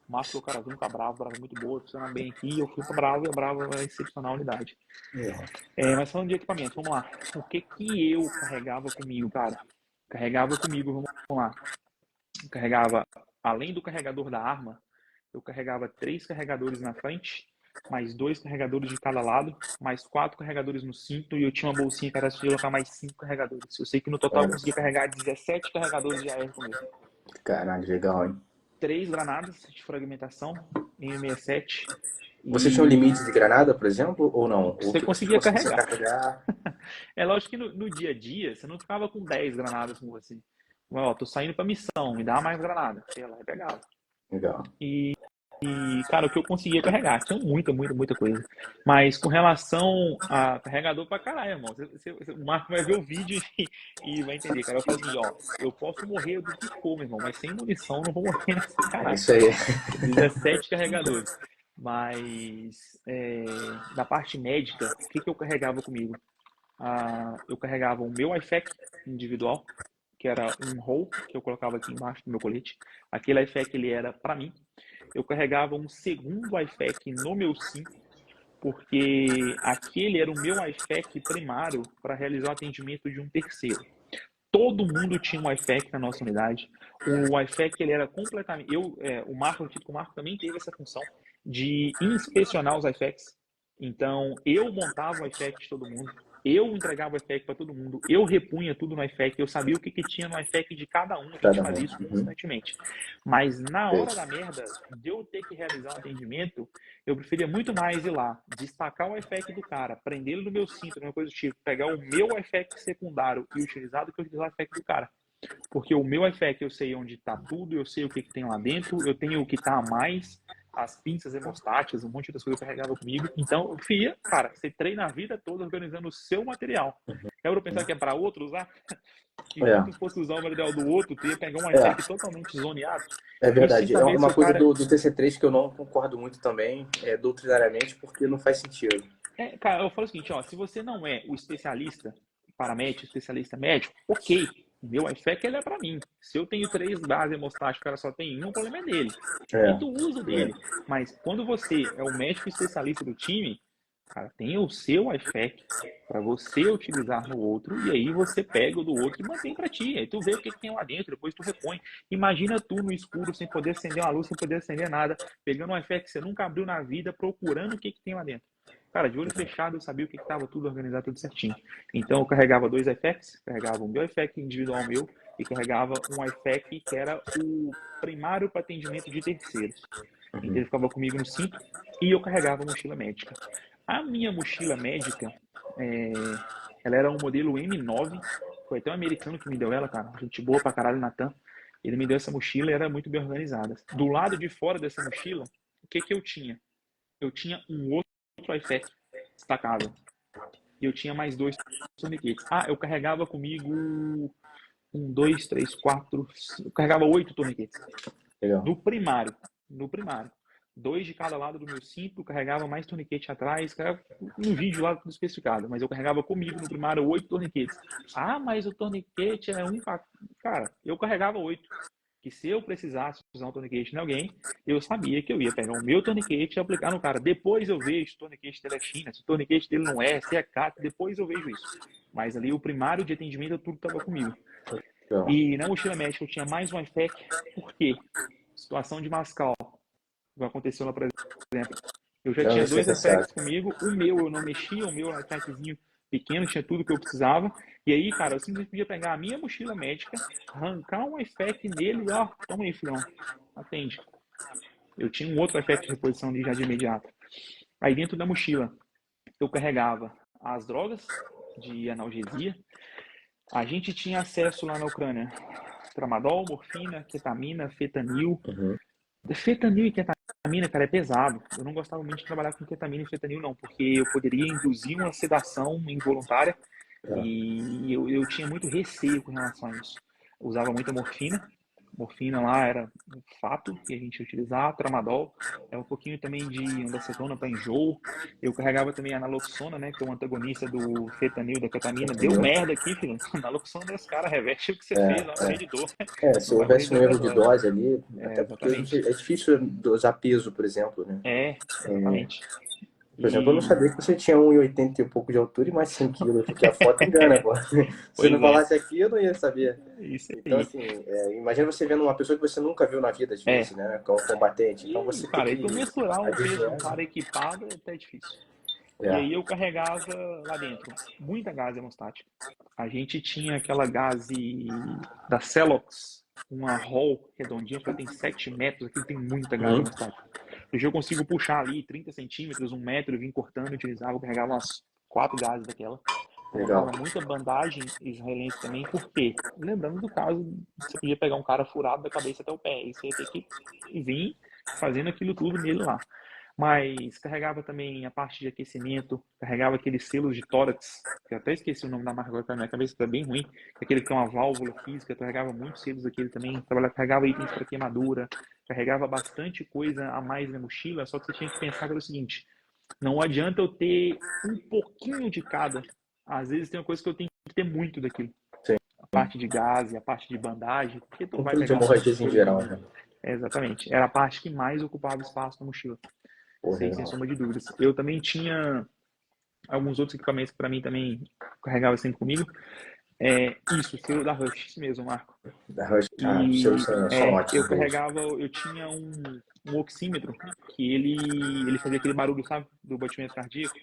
O Marco foi o cara vindo com a Bravo é muito boa, funciona bem aqui. Eu fui para Bravo e a Bravo é excepcional unidade. Mas falando de equipamento, vamos lá. O que que eu carregava comigo, cara? Carregava comigo, vamos lá. Eu carregava, além do carregador da arma, eu carregava 3 carregadores na frente, mais 2 carregadores de cada lado, mais 4 carregadores no cinto, e eu tinha uma bolsinha que era de colocar mais 5 carregadores. Eu sei que no total eu Olha, consegui carregar 17 carregadores de AR comigo. caralho, legal, hein? 3 granadas de fragmentação, M67, Você tinha um limite de e granada, por exemplo, ou não? Ou você tipo, se conseguia você carregar. carregar. É lógico que no dia a dia você não ficava com 10 granadas com você. Ó, tô saindo pra missão, me dá mais granada. Sei lá, e pegava. Legal. E, cara, o que eu conseguia carregar, tinha muita, muita, muita coisa. Mas com relação a carregador pra caralho, irmão, o Marco vai ver o vídeo e vai entender. Cara, eu falo assim, ó, eu posso morrer do que for, meu irmão, mas sem munição eu não vou morrer nessa É caralho. isso aí. 17 carregadores. Mas da parte médica, o que que eu carregava comigo? Eu carregava o meu IFAK individual, que era um roll que eu colocava aqui embaixo do meu colete. Aquele IFAK ele era para mim. Eu carregava um segundo IFAK no meu cinto, porque aquele era o meu IFAK primário para realizar o atendimento de um terceiro. Todo mundo tinha um IFAK na nossa unidade. O IFAK ele era completamente. O Marco, eu acredito que o Marco também teve essa função de inspecionar os IFAKs. Então, eu montava o IFAK de todo mundo. eu entregava o IFAC para todo mundo, eu repunha tudo no IFAC, eu sabia o que tinha no IFAC de cada um, a gente fazia isso constantemente. Mas na hora da merda, de eu ter que realizar um atendimento, eu preferia muito mais ir lá, destacar o IFAC do cara, prender ele no meu cinto, alguma coisa do tipo, pegar o meu IFAC secundário e utilizar do que eu utilizar o IFAC do cara. Porque o meu IFAC eu sei onde está tudo, eu sei o que tem lá dentro, eu tenho o que está a mais, as pinças hemostáticas, um monte das coisas eu carregava comigo. Então, eu fia, cara, você treina a vida toda organizando o seu material. É para pensar que é para outro usar? Enquanto fosse usar o material do outro, tu ia pegar um IFAC totalmente zoneado. É verdade. É simplesmente uma se o coisa cara... do TC3 que eu não concordo muito também, doutrinariamente, porque não faz sentido. Cara, eu falo o seguinte, ó, se você não é o especialista paramédico, especialista médico, ok. O meu IFAC ele é para mim. Se eu tenho 3 bases hemostáticas, o cara só tem um, o problema é dele. E tu usa o dele. Mas quando você é o médico especialista do time, cara, tem o seu IFAC para você utilizar no outro, e aí você pega o do outro e mantém para ti. Aí tu vê o que tem lá dentro, depois tu repõe. Imagina tu no escuro, sem poder acender uma luz, sem poder acender nada, pegando um IFAC que você nunca abriu na vida, procurando o que tem lá dentro. Cara, de olho fechado, eu sabia o que estava tudo organizado, tudo certinho. Então, eu carregava 2 IFACs, carregava o meu IFAC individual meu e carregava um IFAC que era o primário para atendimento de terceiros. Então, ele ficava comigo no cinto e eu carregava a mochila médica. A minha mochila médica, ela era um modelo M9, foi até um americano que me deu ela, cara, gente boa pra caralho, Natan. Ele me deu essa mochila e era muito bem organizada. Do lado de fora dessa mochila, o que eu tinha? Eu tinha um outro IFAC destacável. E eu tinha mais 2 torniquetes. Eu carregava comigo 1, 2, 3, 4. Eu carregava 8 torniquetes. Legal. No primário. 2 de cada lado do meu cinto, carregava mais torniquete atrás, no vídeo lá tudo especificado, mas eu carregava comigo no primário 8 torniquetes. Mas o torniquete é um... Cara, eu carregava 8. Que se eu precisasse usar um torniquete em alguém, eu sabia que eu ia pegar o meu torniquete e aplicar no cara. Depois eu vejo se o torniquete dele é China, se o torniquete dele não é, se é CAT, depois eu vejo isso. Mas ali o primário de atendimento, tudo estava comigo. Legal. E na mochila médica eu tinha mais um IFAC, por quê? Situação de mascal. O que aconteceu lá, por exemplo. Eu já tinha 2 IFACs comigo, o meu eu não mexia, o meu IFACzinho pequeno, tinha tudo que eu precisava. E aí, cara, eu simplesmente podia pegar a minha mochila médica, arrancar um IFAC nele e, toma aí, filhão, atende. Eu tinha um outro IFAC de reposição ali já de imediato. Aí dentro da mochila, eu carregava as drogas de analgesia. A gente tinha acesso lá na Ucrânia, tramadol, morfina, ketamina, fentanil. Fentanil e ketamina, cara, é pesado. Eu não gostava muito de trabalhar com ketamina e fentanil, não, porque eu poderia induzir uma sedação involuntária e eu tinha muito receio com relação a isso. Eu usava muita morfina. Morfina lá era um fato que a gente utilizava, tramadol, um pouquinho também de andacetona para enjoo. Eu carregava também a naloxona, né, que é um antagonista do fentanil, da ketamina. Deu merda aqui, filho. Naloxona, esse cara reverte o que você fez lá no medidor. Se houvesse um erro de dose ali, até porque exatamente. é difícil dosar peso, por exemplo, né? Exatamente. Por exemplo, eu não sabia que você tinha 1,80 e um pouco de altura e mais 100 quilos, porque a foto engana, pô. Se não falasse aqui, eu não ia saber. Isso aí. Então, assim, imagina você vendo uma pessoa que você nunca viu na vida, às vezes, né? Como combatente. Então, você cara, tem e que... tu mensurar um peso de um cara equipado é até difícil. E aí eu carregava lá dentro muita gase hemostática. A gente tinha aquela gase da Celox, uma Hall redondinha, que tem 7 metros, aqui tem muita gase hemostática. Hoje eu consigo puxar ali 30 centímetros, 1 metro, e vim cortando, utilizava, eu carregava umas 4 gases daquela. Colocava muita bandagem israelense também, por quê? Lembrando do caso, você podia pegar um cara furado da cabeça até o pé, e você ia ter que vir fazendo aquilo tudo nele lá. Mas carregava também a parte de aquecimento, carregava aqueles selos de tórax, que eu até esqueci o nome da marca agora, na minha cabeça está bem ruim, aquele que tem uma válvula física, carregava muitos selos daquele também, carregava itens para queimadura, carregava bastante coisa a mais na mochila, só que você tinha que pensar pelo seguinte, não adianta eu ter um pouquinho de cada, às vezes tem uma coisa que eu tenho que ter muito daquilo. Sim. A parte de gás, a parte de bandagem, porque tu vai Controle de pegar hemorragias em geral, né? Exatamente, era a parte que mais ocupava espaço na mochila. Sem sombra de dúvidas. Eu também tinha alguns outros equipamentos que para mim também carregava sempre comigo. Isso, selo da Rush, isso mesmo, Marco. Da Rush, eu carregava, eu tinha um oxímetro que ele fazia aquele barulho, sabe, do batimento cardíaco.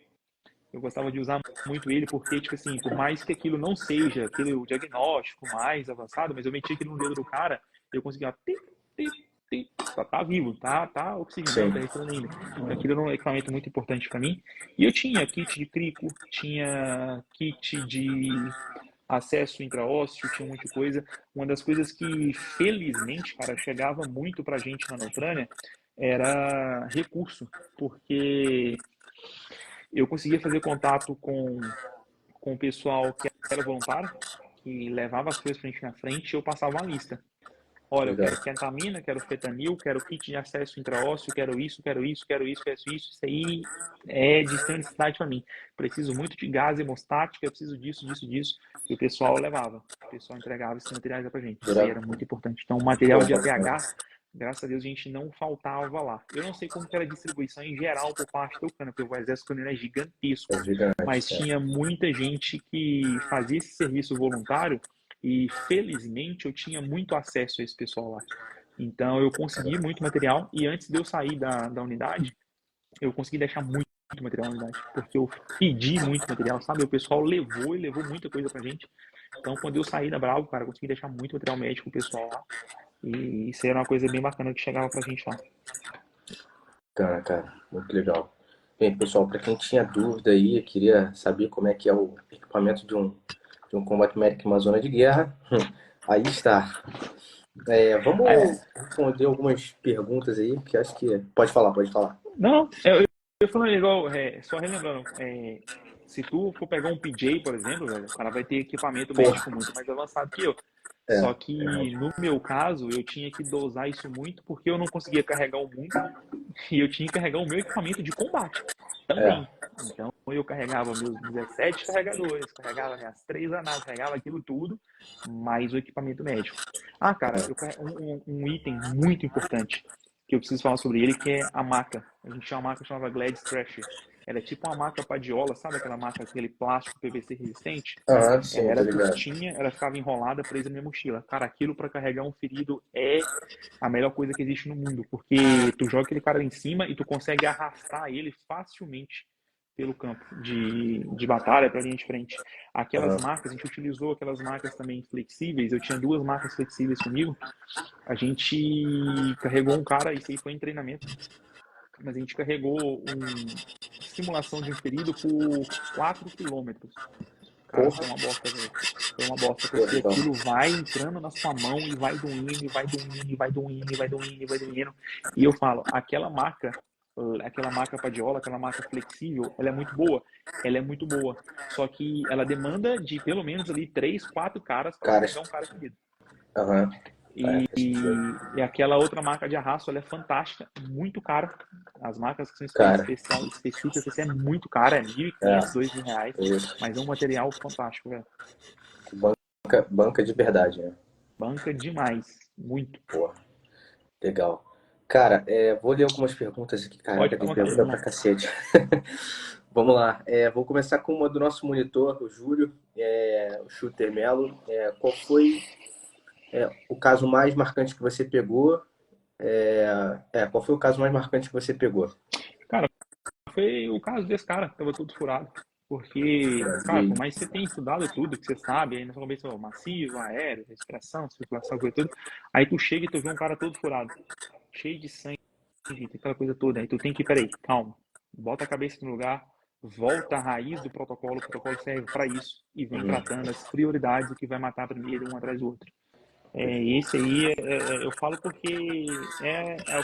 Eu gostava de usar muito ele porque, tipo assim, por mais que aquilo não seja aquele o diagnóstico mais avançado, mas eu metia aquilo no dedo do cara, eu conseguia, ó, tic, tic, tic, tá vivo, tá oxigenando, Sim. tá respirando ainda. Então, aquilo era um equipamento muito importante para mim. E eu tinha kit de crico, tinha kit de acesso intraósseo, tinha muita coisa. Uma das coisas que, felizmente, cara, chegava muito pra gente lá na Ucrânia era recurso, porque eu conseguia fazer contato com o pessoal que era voluntário, que levava as coisas pra gente na frente, e eu passava uma lista. Olha, eu Legal. quero ketamina, quero fentanil, quero kit de acesso intraósseo, quero isso, quero isso, quero isso, quero isso. Isso aí é de extrema necessidade para mim. Preciso muito de gás hemostático, eu preciso disso, disso, disso. E o pessoal levava, o pessoal entregava esses materiais para gente. Isso aí era muito importante. Então, o material Pô, de bacana. ATH, graças a Deus, a gente não faltava lá. Eu não sei como que era a distribuição em geral por parte da Ucrânia, porque o exército ucraniano é gigantesco. É gigante, Mas é. tinha muita gente que fazia esse serviço voluntário e, felizmente, eu tinha muito acesso a esse pessoal lá. Então, eu consegui muito material e antes de eu sair da unidade, eu consegui deixar muito material na unidade, porque eu pedi muito material, sabe? O pessoal levou e levou muita coisa pra gente. Então, quando eu saí da Bravo, cara, eu consegui deixar muito material médico pro pessoal lá. E isso era uma coisa bem bacana que chegava pra gente lá. Cara, muito legal. Bem, pessoal, para quem tinha dúvida aí, queria saber como é que é o equipamento de um Combat Medic em uma zona de guerra, aí está. Vamos É, responder algumas perguntas aí, que acho que... Pode falar, pode falar. não, eu falando igual, só relembrando, se tu for pegar um PJ, por exemplo, velho, o cara vai ter equipamento Pô, médico muito mais avançado que eu. Só é, que no meu caso, eu tinha que dosar isso muito porque eu não conseguia carregar o mundo e eu tinha que carregar o meu equipamento de combate é, também. Então eu carregava meus 17 carregadores, carregava minhas 3 granadas, carregava aquilo tudo, mais o equipamento médico. Ah, cara, um item muito importante que eu preciso falar sobre ele, que é a maca. A gente tinha uma maca chamada Gladys Thrasher. Ela é tipo uma maca padiola, sabe aquela maca, aquele plástico PVC resistente? Ela sim, tô era ligado. curtinha, ela ficava enrolada, presa na minha mochila. Cara, aquilo para carregar um ferido é a melhor coisa que existe no mundo, porque tu joga aquele cara lá em cima e tu consegue arrastar ele facilmente pelo campo de batalha para linha de frente. Aquelas Aham. marcas, a gente utilizou aquelas marcas também flexíveis, eu tinha duas marcas flexíveis comigo, a gente carregou um cara, isso aí foi em treinamento, mas a gente carregou uma simulação de um ferido por 4 quilômetros. Cara, Porra, foi uma bosta, velho. Foi uma bosta, pô, porque legal. aquilo vai entrando na sua mão e vai doendo, e vai doendo, e vai doendo, e vai doendo, e vai doendo. E eu falo, aquela maca padiola, aquela maca flexível, ela é muito boa. Ela é muito boa. Só que ela demanda de pelo menos ali 3, 4 caras para Caras, carregar um cara ferido. aham, faz sentido. E aquela outra marca de arrasto, ela é fantástica, muito cara. As marcas que são Cara, específicas, assim, é muito cara, é é, 1.500, R$ 2.000, isso. mas é um material fantástico, velho. Banca de verdade, né? Banca demais, muito. Porra, legal. Cara, vou ler algumas perguntas aqui. Pode Caraca, ficar à tem vontade, pergunta vamos pra lá. cacete. Vamos lá. Vou começar com uma do nosso monitor, o Júlio, o Shooter Melo. Qual foi o caso mais marcante que você pegou? Qual foi o caso mais marcante que você pegou? Cara, foi o caso desse cara, que tava todo furado. Porque, cara, E, por mais que você tenha estudado tudo, que você sabe, aí na sua cabeça, ó, macio, aéreo, respiração, circulação, coisa tudo, aí tu chega e tu vê um cara todo furado, cheio de sangue, aquela coisa toda. Aí tu tem que, peraí, calma, bota a cabeça no lugar, volta à raiz do protocolo, o protocolo serve para isso, e vem uhum, tratando as prioridades, o que vai matar primeiro, um atrás do outro. Esse aí, eu falo porque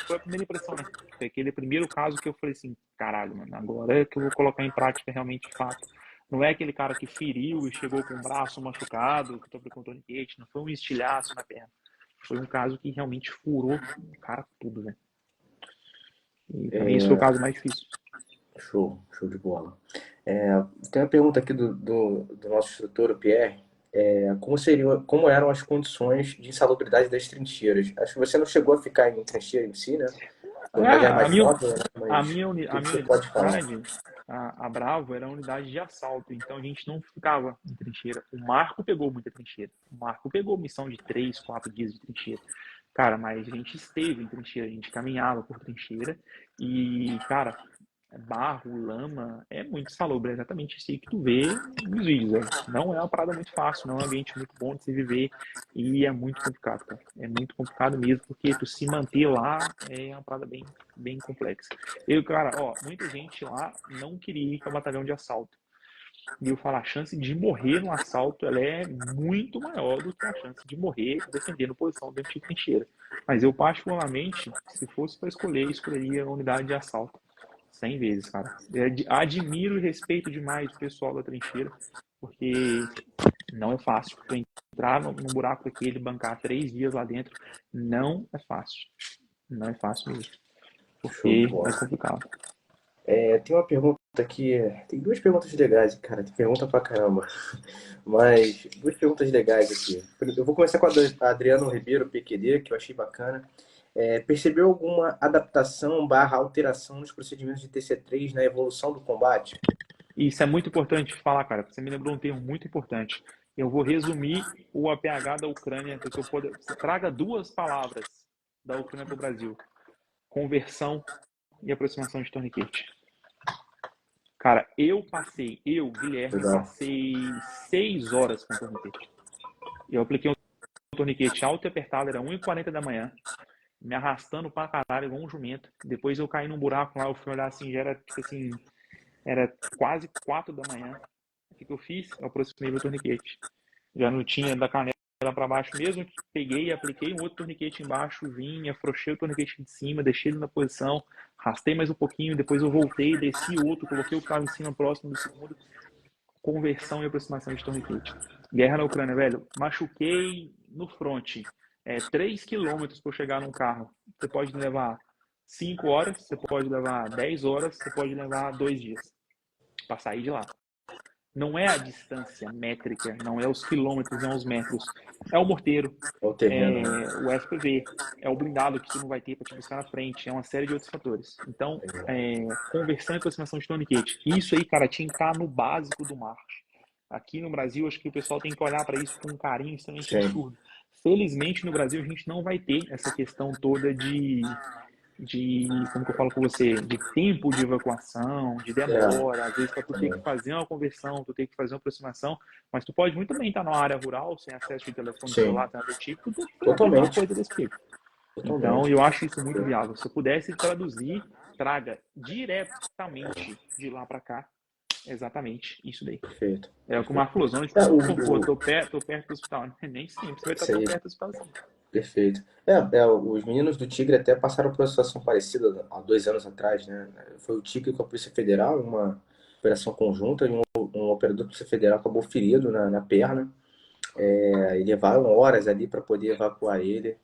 foi a primeira impressão, né? Foi aquele primeiro caso que eu falei assim, caralho, mano, agora é que eu vou colocar em prática realmente de fato. Não é aquele cara que feriu e chegou com o braço machucado, que tô com torniquete, não foi um estilhaço na perna. Foi um caso que realmente furou o cara tudo, velho. E pra mim esse foi o caso mais difícil. show de bola. Tem uma pergunta aqui do nosso instrutor, o Pierre. Como eram as condições de insalubridade das trincheiras? Acho que você não chegou a ficar em trincheira em si, né? A unidade era A mais minha, nova, né? Mas o que a que minha você pode falar? unidade, a Bravo, era a unidade de assalto, então a gente não ficava em trincheira. O Marco pegou muita trincheira. O Marco pegou missão de 3, 4 dias de trincheira. Cara, mas a gente esteve em trincheira, a gente caminhava por trincheira e, cara, barro, lama, é muito insalubre, é exatamente isso aí que tu vê nos vídeos, velho. Não é uma parada muito fácil, não é um ambiente muito bom de se viver e é muito complicado, cara. É muito complicado mesmo, porque tu se manter lá é uma parada bem, bem complexa. Eu, cara, ó, muita gente lá não queria ir para batalhão de assalto. E eu falo, a chance de morrer no assalto, ela é muito maior do que a chance de morrer defendendo posição dentro de trincheira. Mas eu, particularmente, se fosse para escolher, escolheria a unidade de assalto. 100 vezes, cara. Eu admiro e respeito demais o pessoal da trincheira, porque não é fácil. Tu entrar num buraco aquele, bancar 3 dias lá dentro, não é fácil. Não é fácil mesmo, Show de porque é bola. complicado. Tem uma pergunta aqui. Tem duas perguntas legais, cara. Tem pergunta pra caramba. Mas duas perguntas legais aqui. Eu vou começar com a do Adriano Ribeiro, PQD, que eu achei bacana. Percebeu alguma adaptação barra alteração nos procedimentos de TC3 na evolução do combate? E isso é muito importante falar, cara. Você me lembrou um termo muito importante. Eu vou resumir o APH da Ucrânia para que eu possa. Você traga duas palavras da Ucrânia para o Brasil: conversão e aproximação de torniquete. Cara, Guilherme, Legal. passei 6 horas com torniquete. Eu apliquei um torniquete alto e apertado, era 1h40 da manhã, me arrastando pra caralho, igual um jumento. Depois eu caí num buraco lá, eu fui olhar assim, já era tipo assim, era quase 4 da manhã. O que eu fiz? Eu aproximei meu torniquete. Já não tinha da canela para baixo mesmo, peguei, apliquei um outro torniquete embaixo, vim, afrouxei o torniquete de cima, deixei ele na posição, arrastei mais um pouquinho, depois eu voltei, desci outro, coloquei o que estava em cima próximo do segundo, conversão e aproximação de torniquete. Guerra na Ucrânia, velho, machuquei no front, 3 quilômetros para chegar num carro. Você pode levar 5 horas, você pode levar 10 horas, você pode levar 2 dias para sair de lá. Não é a distância métrica, não é os quilômetros, não é os metros. É o morteiro, O terreno, né? é o FPV, é o blindado que tu não vai ter para te buscar na frente, é uma série de outros fatores. Então, conversão e aproximação de torniquete. Isso aí, cara, tinha que estar no básico do marketing. Aqui no Brasil, acho que o pessoal tem que olhar para isso com um carinho extremamente Sim, absurdo. Felizmente, no Brasil, a gente não vai ter essa questão toda de, como que eu falo com você, de tempo de evacuação, de demora, às vezes para tu ter que exatamente. fazer uma conversão, tu ter que fazer uma aproximação, mas tu pode muito bem estar numa área rural, sem acesso de telefone Sim, celular, nada do tipo, tu ter feito uma totalmente. coisa desse tipo. Então, Totalmente. eu acho isso muito viável. Se eu pudesse traduzir, traga diretamente de lá para cá, exatamente isso daí. Perfeito. É o que o Perfeito. Marco falou, É, o, pô, o, tô perto do hospital. Nem sempre você vai estar isso tão aí, perto do hospital assim. perfeito. Os meninos do Tigre até passaram por uma situação parecida há 2 anos atrás, né? Foi o Tigre com a Polícia Federal, uma operação conjunta, e um operador da Polícia Federal acabou ferido na perna. E levaram horas ali para poder evacuar ele.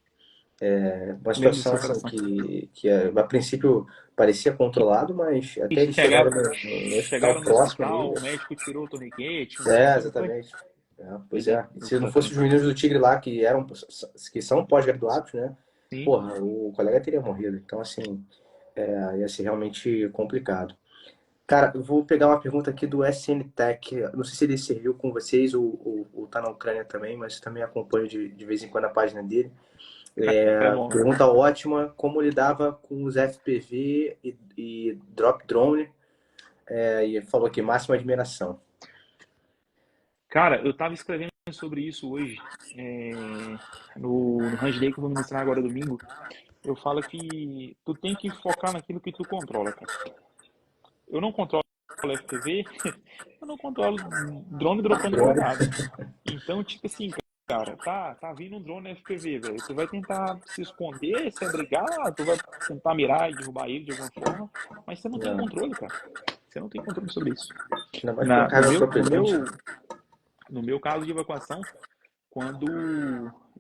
Uma Lembro situação dessa assim operação. que a princípio parecia controlado, mas até E eles chegarem no hospital chegaram no próximo ali. hospital, o médico tirou o torniquete, um negócio assim, não foi? Exatamente. Pois Pois é, é. E eu se vi não fosse os exatamente. meninos do Tigre lá, que são pós-graduados, né? Sim. Porra, o colega teria morrido. Então, assim, ia ser realmente complicado. Cara, eu vou pegar uma pergunta aqui do SN Tech. Não sei se ele serviu com vocês ou tá na Ucrânia também, mas eu também acompanho de vez em quando a página dele. É bom, velho. Pergunta ótima: como lidava com os FPV e drop drone? E falou aqui, máxima admiração. Cara, eu tava escrevendo sobre isso hoje, no Range Day que eu vou ministrar agora domingo. Eu falo que tu tem que focar naquilo que tu controla, cara. Eu não controlo FPV, eu não controlo drone dropando Drone. coordenada. Então, tipo assim, cara, tá vindo um drone FPV, velho. Tu vai tentar se esconder, se abrigar, tu vai tentar mirar e derrubar ele de alguma forma, mas você não tem Não. controle, cara. Você não tem controle sobre isso. Ainda mais com Na, no carga meu, no propelente. meu, no meu caso de evacuação, quando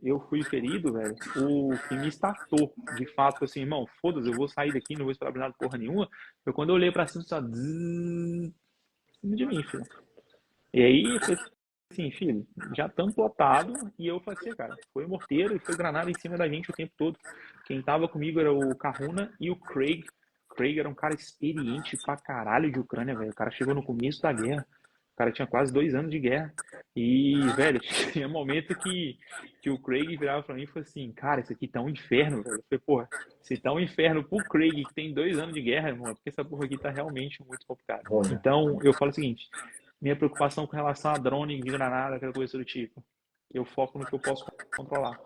eu fui ferido, velho, o que me startou, de fato, assim, irmão, foda-se, eu vou sair daqui, não vou esperar nada porra nenhuma. Foi quando eu olhei pra cima, só zzz, de mim, filho. E aí, eu falei assim, filho, já estamos lotados. E eu falei assim, cara, foi morteiro e foi granada em cima da gente o tempo todo. Quem tava comigo era o Kahuna e o Craig. Craig era um cara experiente pra caralho de Ucrânia, velho. O cara chegou no começo da guerra. O cara tinha quase 2 anos de guerra. E, velho, tinha um momento que o Craig virava pra mim e falou assim, cara, isso aqui tá um inferno, velho. Eu falei, porra, se tá um inferno pro Craig, que tem 2 anos de guerra, irmão, é porque essa porra aqui tá realmente muito complicada. Ruim. Então, eu falo o seguinte, minha preocupação com relação a drone, de granada, aquela coisa do tipo, eu foco no que eu posso controlar.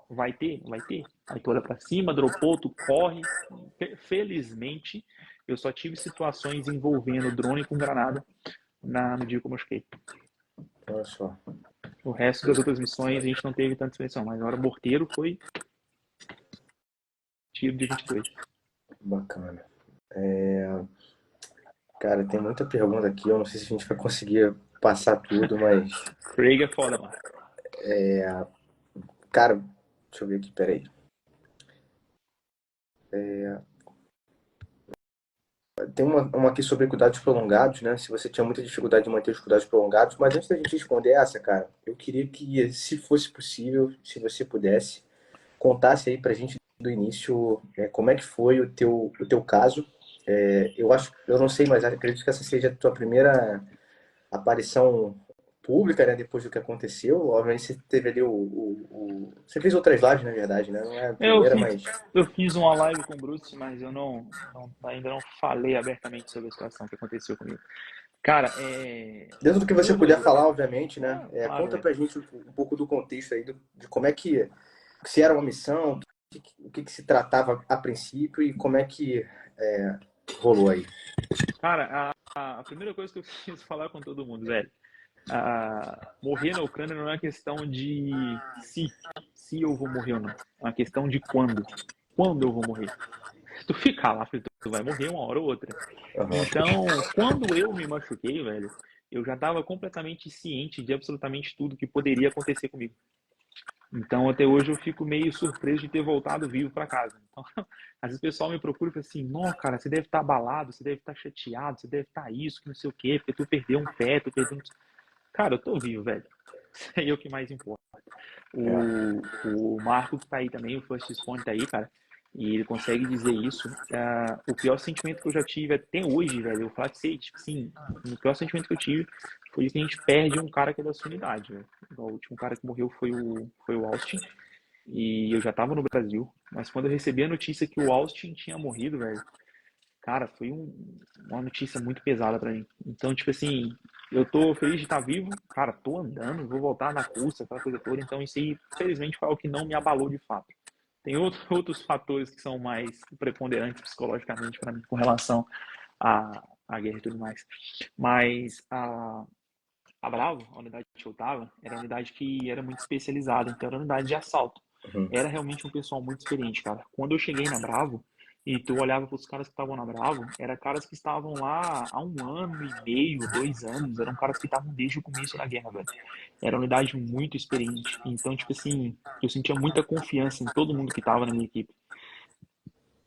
Vai ter? Vai ter. Aí tu olha pra cima, dropou, tu corre. Felizmente, eu só tive situações envolvendo drone com granada no dia que eu machuquei. Olha só. O resto das outras missões a gente não teve tanta expressão, mas na hora morteiro foi tiro de 22. Bacana. Cara, tem muita pergunta aqui. Eu não sei se a gente vai conseguir passar tudo, mas. Craig é foda, mano. Cara, deixa eu ver aqui, peraí. Tem uma aqui sobre cuidados prolongados, né? Se você tinha muita dificuldade de manter os cuidados prolongados, mas antes da gente responder essa, cara, eu queria que, se fosse possível, se você pudesse, contasse aí pra gente do início, como é que foi o teu caso. Eu não sei, mas acredito que essa seja a tua primeira aparição pública, né? Depois do que aconteceu. Obviamente você teve ali você fez outras lives, na verdade, né? Não é a Eu primeira, fiz, mas eu fiz uma live com o Bruce, mas eu ainda não falei abertamente sobre a situação que aconteceu comigo. Cara, dentro do que você puder quando. falar, obviamente, né? Claro, Conta velho. pra gente um pouco do contexto aí, de como é que se era uma missão, o que se tratava a princípio e como é que rolou aí. Cara, a primeira coisa que eu preciso falar com todo mundo, velho. Morrer na Ucrânia não é uma questão de se eu vou morrer ou não. É uma questão de quando. Quando eu vou morrer. Se tu ficar lá, filho, tu vai morrer uma hora ou outra. Uhum. Então, quando eu me machuquei, velho, eu já estava completamente ciente de absolutamente tudo que poderia acontecer comigo. Então, até hoje eu fico meio surpreso de ter voltado vivo para casa. Então, às vezes o pessoal me procura e fala assim: "Não, cara, você deve estar abalado, você deve estar chateado, você deve estar isso, que não sei o quê, porque tu perdeu um pé, tu perdeu um... Cara, eu tô vivo, velho. Isso aí é o que mais importa. É. O Marco que tá aí também, o First Spawn tá aí, cara, e ele consegue dizer isso. O pior sentimento que eu já tive até hoje, velho, eu falo que sei, tipo assim, o pior sentimento que eu tive foi que a gente perde um cara que é da sua unidade, velho. O último cara que morreu foi o Austin, e eu já tava no Brasil, mas quando eu recebi a notícia que o Austin tinha morrido, velho, cara, foi uma notícia muito pesada pra mim. Então, tipo assim, eu tô feliz de estar vivo, cara, tô andando, vou voltar na cursa, aquela coisa toda. Então, isso aí, felizmente, foi algo que não me abalou de fato. Tem outros fatores que são mais preponderantes psicologicamente para mim com relação à guerra e tudo mais. Mas a Bravo, a unidade que eu tava, era uma unidade que era muito especializada, então era uma unidade de assalto. Uhum. Era realmente um pessoal muito experiente, cara. Quando eu cheguei na Bravo, e tu olhava para os caras que estavam na Bravo, eram caras que estavam lá há 1 ano e meio, 2 anos, eram caras que estavam desde o começo da guerra, velho. Era uma unidade muito experiente. Então, tipo assim, eu sentia muita confiança em todo mundo que estava na minha equipe.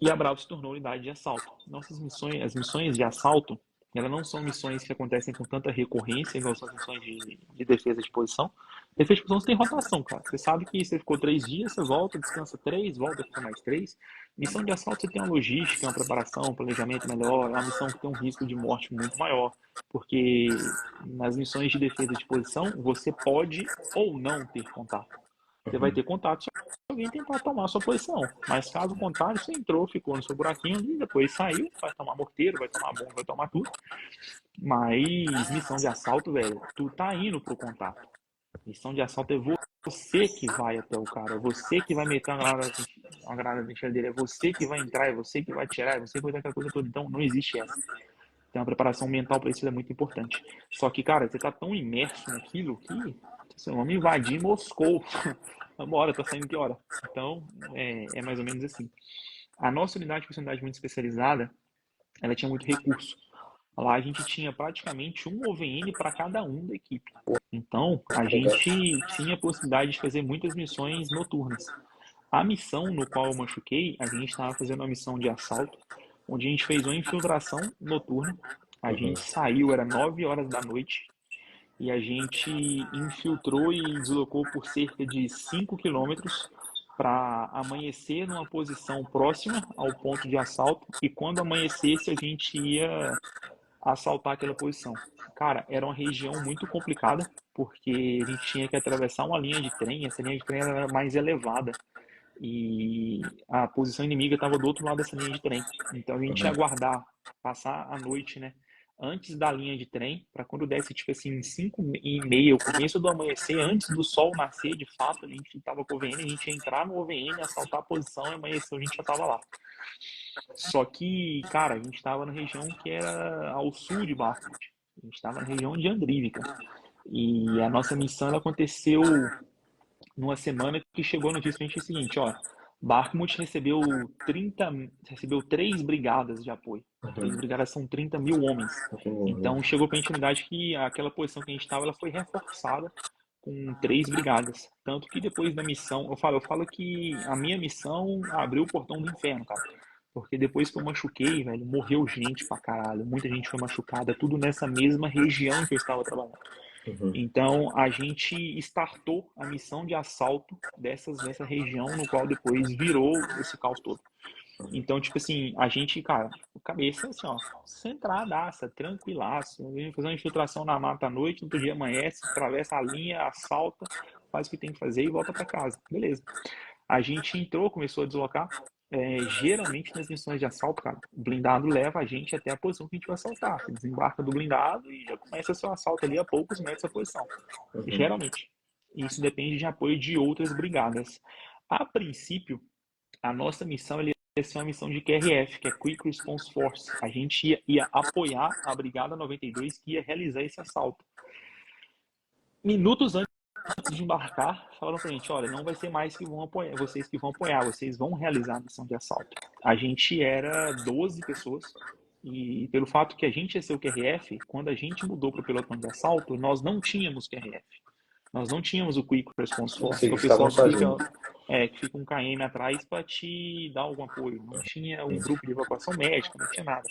E a Bravo se tornou unidade de assalto. Nossas missões, as missões de assalto, elas não são missões que acontecem com tanta recorrência, igual são as missões de defesa de posição. Defesa de posição você tem rotação, cara. Você sabe que você ficou 3 dias, você volta, descansa 3, volta, fica mais 3. Missão de assalto você tem uma logística, uma preparação, um planejamento melhor, é uma missão que tem um risco de morte muito maior, porque nas missões de defesa de posição você pode ou não ter contato. Você vai Uhum. ter contato se alguém tentar tomar a sua posição. Mas caso contrário, você entrou, ficou no seu buraquinho ali, depois saiu, vai tomar morteiro, vai tomar bomba, vai tomar tudo. Mas missão de assalto, velho, tu tá indo pro contato. Missão de assalto é você que vai até o cara, é você que vai meter uma granada de enxerdeira, é você que vai entrar, é você que vai tirar, é você que vai dar aquela coisa toda. Então não existe essa. Tem uma preparação mental para isso é muito importante. Só que, cara, você tá tão imerso naquilo que você não me invadir Moscou. Vambora, tá saindo que hora? Então, é mais ou menos assim. A nossa unidade, que é uma unidade muito especializada, ela tinha muito recurso. Lá a gente tinha praticamente um OVN para cada um da equipe. Então, a Legal. gente tinha a possibilidade de fazer muitas missões noturnas. A missão no qual eu machuquei, a gente estava fazendo uma missão de assalto, onde a gente fez uma infiltração noturna. A Uhum. gente saiu, era 9 horas da noite, e a gente infiltrou e deslocou por cerca de 5 quilômetros para amanhecer numa posição próxima ao ponto de assalto. E quando amanhecesse, a gente ia assaltar aquela posição. Cara, era uma região muito complicada, porque a gente tinha que atravessar uma linha de trem, essa linha de trem era mais elevada, e a posição inimiga estava do outro lado dessa linha de trem. Então a gente ia Uhum. aguardar, passar a noite, né, antes da linha de trem, para quando desse, tipo assim, 5h30, o começo do amanhecer, antes do sol nascer, de fato, a gente estava com o OVN, a gente ia entrar no OVN, assaltar a posição e amanheceu, a gente já estava lá. Só que, cara, a gente estava na região que era ao sul de Bakhmut. A gente estava na região de Andrivka. E a nossa missão ela aconteceu numa semana que chegou a notícia pra gente o seguinte, ó, Bakhmut recebeu 3 brigadas de apoio. 3 brigadas são 30 mil homens. Entendi. Então chegou pra gente a unidade que aquela posição que a gente estava, ela foi reforçada com 3 brigadas. Tanto que depois da missão, eu falo que a minha missão abriu o portão do inferno, cara. Porque depois que eu machuquei, velho, morreu gente pra caralho. Muita gente foi machucada, tudo nessa mesma região que eu estava trabalhando. Uhum. Então, a gente startou a missão de assalto dessa região, no qual depois virou esse caos todo. Então, tipo assim, a gente, cara, cabeça assim, ó, centradaça, tranquilaço. A gente fazer uma infiltração na mata à noite, no outro dia amanhece, atravessa a linha, assalta, faz o que tem que fazer e volta para casa. Beleza. A gente entrou, começou a deslocar. Geralmente nas missões de assalto, cara, o blindado leva a gente até a posição que a gente vai assaltar. Você desembarca do blindado e já começa seu assalto ali a poucos metros da posição. Uhum. Geralmente. Isso depende de apoio de outras brigadas. A princípio, a nossa missão ia ser uma missão de QRF, que é Quick Response Force. A gente ia apoiar a Brigada 92 que ia realizar esse assalto. Minutos antes de embarcar, falaram pra gente, olha, não vai ser mais que vão apoiar, vocês vão realizar a missão de assalto. A gente era 12 pessoas, e pelo fato que a gente ia ser o QRF, quando a gente mudou para o pelotão de assalto, nós não tínhamos QRF. Nós não tínhamos o Quick Response Force, que é o Vocês estavam pessoal sozinhos. que fica um KM atrás para te dar algum apoio. Não tinha um grupo de evacuação médica, não tinha nada.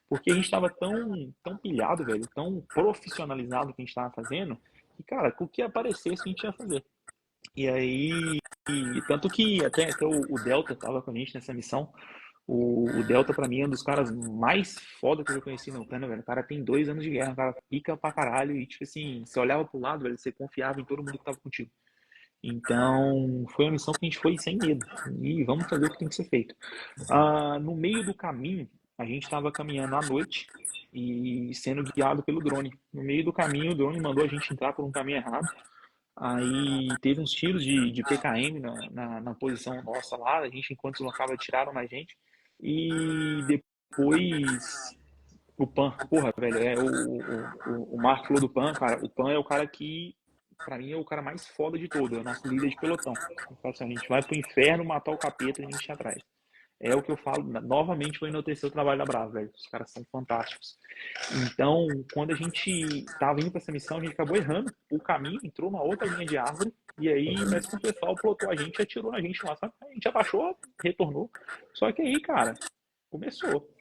Porque a gente estava tão pilhado, velho, tão profissionalizado que a gente estava fazendo, que, cara, o que aparecesse a gente ia fazer. E aí, tanto que até o Delta estava com a gente nessa missão. O Delta, pra mim, é um dos caras mais foda que eu já conheci na Ucrânia, velho. O cara tem 2 anos de guerra, o cara pica pra caralho. E, tipo assim, você olhava pro lado, velho, você confiava em todo mundo que tava contigo. Então, foi uma missão que a gente foi sem medo. E vamos fazer o que tem que ser feito. No meio do caminho, a gente estava caminhando à noite e sendo guiado pelo drone. No meio do caminho, o drone mandou a gente entrar por um caminho errado. Aí teve uns tiros de PKM na posição nossa lá, a gente enquanto deslocava tiraram na gente. E depois o Pan, porra, velho, o Marco falou do Pan, cara, o Pan é o cara que, pra mim, é o cara mais foda de todo, é o nosso líder de pelotão. Ele fala assim, a gente vai pro inferno matar o capeta e a gente ia atrás. É o que eu falo, novamente vou enaltecer o trabalho da Brava, velho, os caras são fantásticos. Então, quando a gente estava indo para essa missão, a gente acabou errando o caminho, entrou numa outra linha de árvore, e aí parece que o pessoal plotou a gente e atirou na gente lá, sabe? A gente abaixou, retornou. Só que aí, cara, começou.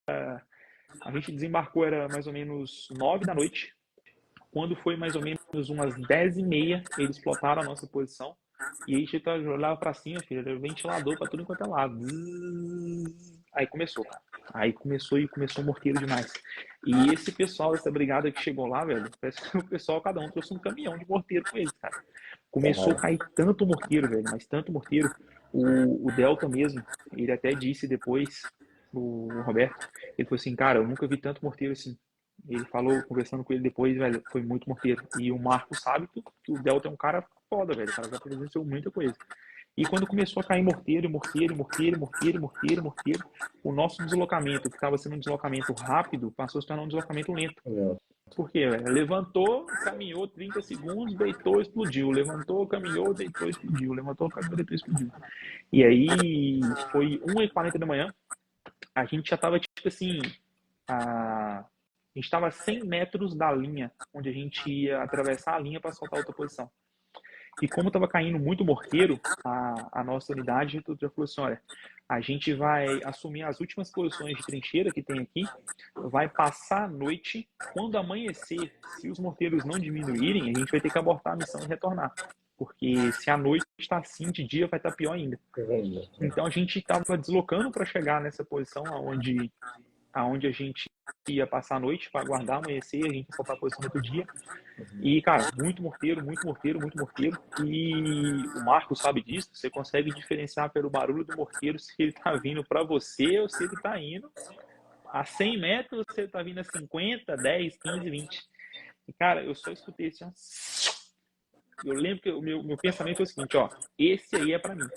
A gente desembarcou, era mais ou menos 9 da noite. Quando foi mais ou menos umas 10h30, eles plotaram a nossa posição. E aí a gente olhava pra cima, filho, era ventilador pra tudo enquanto é lado. Aí começou, cara. Aí começou morteiro demais. E esse pessoal dessa brigada que chegou lá, velho, parece que o pessoal, cada um trouxe um caminhão de morteiro com eles, cara. Começou a Caralho. cair tanto morteiro, velho, mas tanto morteiro. O Delta mesmo, ele até disse depois, o Roberto, ele falou assim, cara, eu nunca vi tanto morteiro assim. Ele falou, conversando com ele depois, velho, foi muito morteiro. E o Marco sabe que o Delta é um cara foda, velho. O cara já presenciou muita coisa. E quando começou a cair morteiro, morteiro, morteiro, morteiro, morteiro, morteiro, o nosso deslocamento, que estava sendo um deslocamento rápido, passou a se tornar um deslocamento lento. Meu. Por quê, velho? Levantou, caminhou 30 segundos, deitou, explodiu. Levantou, caminhou, deitou, explodiu. Levantou, caminhou, deitou, explodiu. E aí foi 1h40 da manhã, a gente já estava, tipo assim, a gente estava a 100 metros da linha, onde a gente ia atravessar a linha para soltar outra posição. E como estava caindo muito morteiro, a nossa unidade já falou assim, olha, a gente vai assumir as últimas posições de trincheira que tem aqui, vai passar a noite, quando amanhecer, se os morteiros não diminuírem, a gente vai ter que abortar a missão e retornar. Porque se a noite está assim, de dia vai estar pior ainda. Então a gente estava deslocando para chegar nessa posição onde aonde a gente ia passar a noite para aguardar amanhecer, a gente ia soltar a posição no outro dia. E, cara, muito morteiro, muito morteiro, muito morteiro. E o Marco sabe disso, você consegue diferenciar pelo barulho do morteiro se ele tá vindo para você ou se ele tá indo a 100 metros, se ele tá vindo a 50, 10, 15, 20. E, cara, eu só escutei assim, ó. Eu lembro que o meu pensamento foi o seguinte, ó, esse aí é para mim.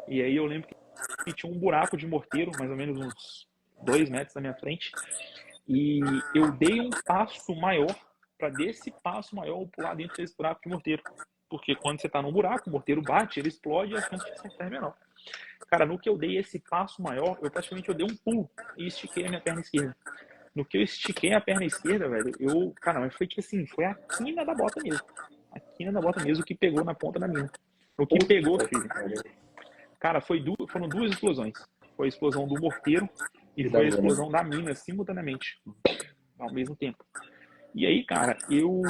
E aí eu lembro que tinha um buraco de morteiro, mais ou menos uns 2 metros na minha frente. E eu dei um passo maior para desse passo maior eu pular dentro desse buraco de morteiro. Porque quando você está num buraco, o morteiro bate, ele explode e a chance de acertar é menor. Cara, no que eu dei esse passo maior, eu dei um pulo e estiquei a minha perna esquerda. No que eu estiquei a perna esquerda, velho, cara, foi tipo assim, foi a quina da bota mesmo. A quina da bota mesmo que pegou na ponta da mina. O que pegou, filho? Cara, foram duas explosões. Foi a explosão do morteiro e foi a explosão da mina simultaneamente, ao mesmo tempo. E aí, cara, eu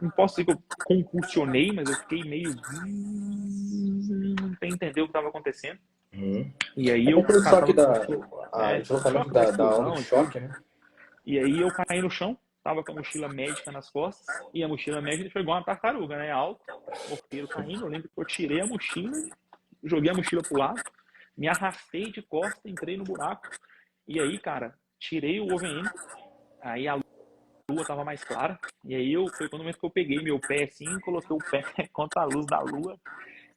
não posso dizer que eu convulsionei, mas eu fiquei meio sem entender o que estava acontecendo. E aí eu choque choque da explosão, de choque, né? E aí eu caí no chão, tava com a mochila médica nas costas, e a mochila médica foi igual uma tartaruga, né? Alto, morteiro caindo. Eu lembro que eu tirei a mochila, joguei a mochila pro lado, me arrastei de costas, entrei no buraco. E aí, cara, tirei o OVN, aí a lua tava mais clara, e aí foi quando momento que eu peguei meu pé assim, coloquei o pé contra a luz da lua,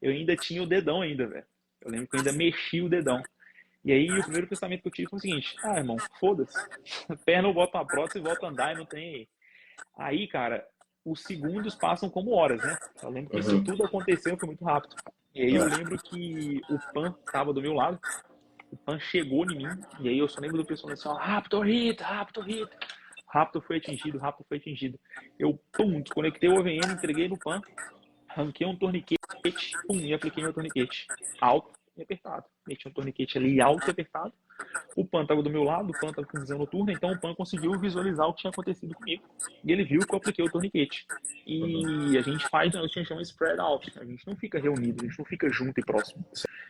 eu ainda tinha o dedão ainda, velho. Eu lembro que eu ainda mexi o dedão. E aí o primeiro pensamento que eu tive foi o seguinte, irmão, foda-se, perna eu boto uma prótese e volto a andar e não tem... Aí, cara, os segundos passam como horas, né? Eu lembro que isso tudo aconteceu, foi muito rápido. E aí eu lembro que o Pan tava do meu lado, o Pan chegou em mim, e aí eu só lembro do pessoal assim, ó, Raptor hit, Raptor hit. Raptor foi atingido, Raptor foi atingido. Eu, desconectei o OVN, entreguei no Pan, arranquei um torniquete, e apliquei meu torniquete. Alto e apertado. Meti um torniquete ali alto e apertado. O Pan estava do meu lado, o Pan estava com visão noturna, então o Pan conseguiu visualizar o que tinha acontecido comigo. E ele viu que eu apliquei o torniquete. E a gente faz, a gente chama spread out. A gente não fica reunido, a gente não fica junto e próximo.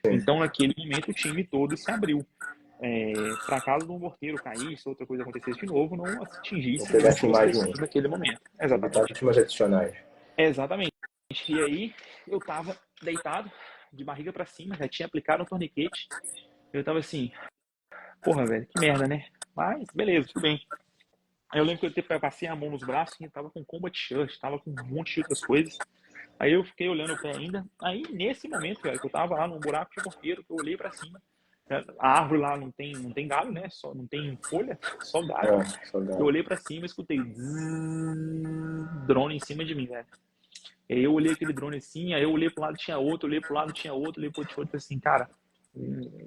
Então, naquele momento, o time todo se abriu. Para caso um morteiro caísse, outra coisa acontecesse de novo, não atingisse naquele momento. Exatamente. Vítimas adicionais. Exatamente. E aí, eu tava deitado, de barriga para cima, já tinha aplicado o torniquete. Eu tava assim, porra, velho, que merda, né? Mas, beleza, tudo bem. Aí eu lembro que eu passei a mão nos braços e tava com combat shirt, tava com um monte de outras coisas. Aí eu fiquei olhando o pé ainda. Aí, nesse momento, velho, que eu tava lá num buraco de morteiro, que eu olhei para cima. A árvore lá não tem galho, né? Só, não tem folha, só galho. Eu olhei para cima e escutei drone em cima de mim, velho. Aí eu olhei aquele drone assim, aí eu olhei pro lado, tinha outro, olhei pro lado, tinha outro, olhei pro outro, assim, cara,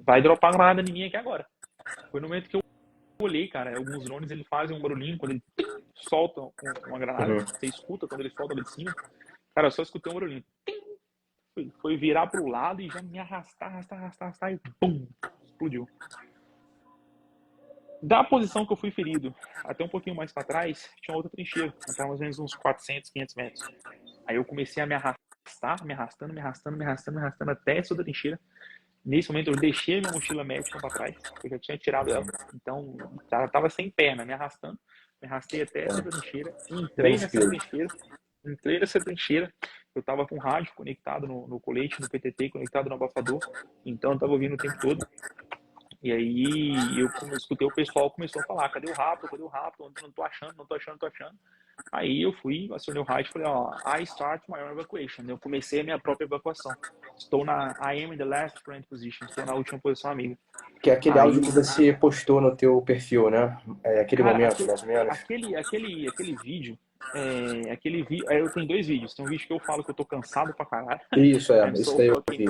vai dropar granada em mim aqui agora. Foi no momento que eu olhei, cara, alguns drones, eles fazem um barulhinho quando ele solta uma granada, você escuta quando ele solta ali de cima. Cara, eu só escutei um barulhinho. Foi virar pro lado e já me arrastar e pum, explodiu. Da posição que eu fui ferido até um pouquinho mais para trás, tinha outra trincheira, até mais ou menos uns 400, 500 metros. Aí eu comecei a me arrastar, me arrastando até essa outra trincheira. Nesse momento eu deixei minha mochila médica para trás, eu já tinha tirado ela, então ela estava sem perna, me arrastando. Me arrastei até essa trincheira, entrei nessa trincheira, eu estava com o rádio conectado no colete, no PTT, conectado no abafador, então eu estava ouvindo o tempo todo. E aí eu escutei o pessoal começou a falar, cadê o Raptor? Não tô achando. Aí eu fui, acionei o rádio e falei, ó, I start my own evacuation. Eu comecei a minha própria evacuação. I am in the last current position. Estou na última posição, amiga. Que é aquele áudio que você postou no teu perfil, né? Aquele cara, momento, mais ou menos. Aquele vídeo, eu tenho 2 vídeos. Tem um vídeo que eu falo que eu tô cansado pra caralho. Isso, isso daí eu vi.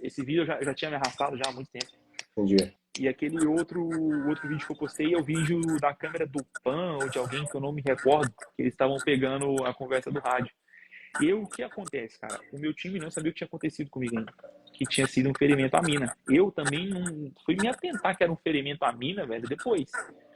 Esse vídeo eu já tinha me arrastado já há muito tempo. Entendi. E aquele outro vídeo que eu postei é o vídeo da câmera do Pan ou de alguém que eu não me recordo, que eles estavam pegando a conversa do rádio. E o que acontece, cara? O meu time não sabia o que tinha acontecido comigo ainda, que tinha sido um ferimento à mina. Eu também não fui me atentar que era um ferimento à mina, velho, depois.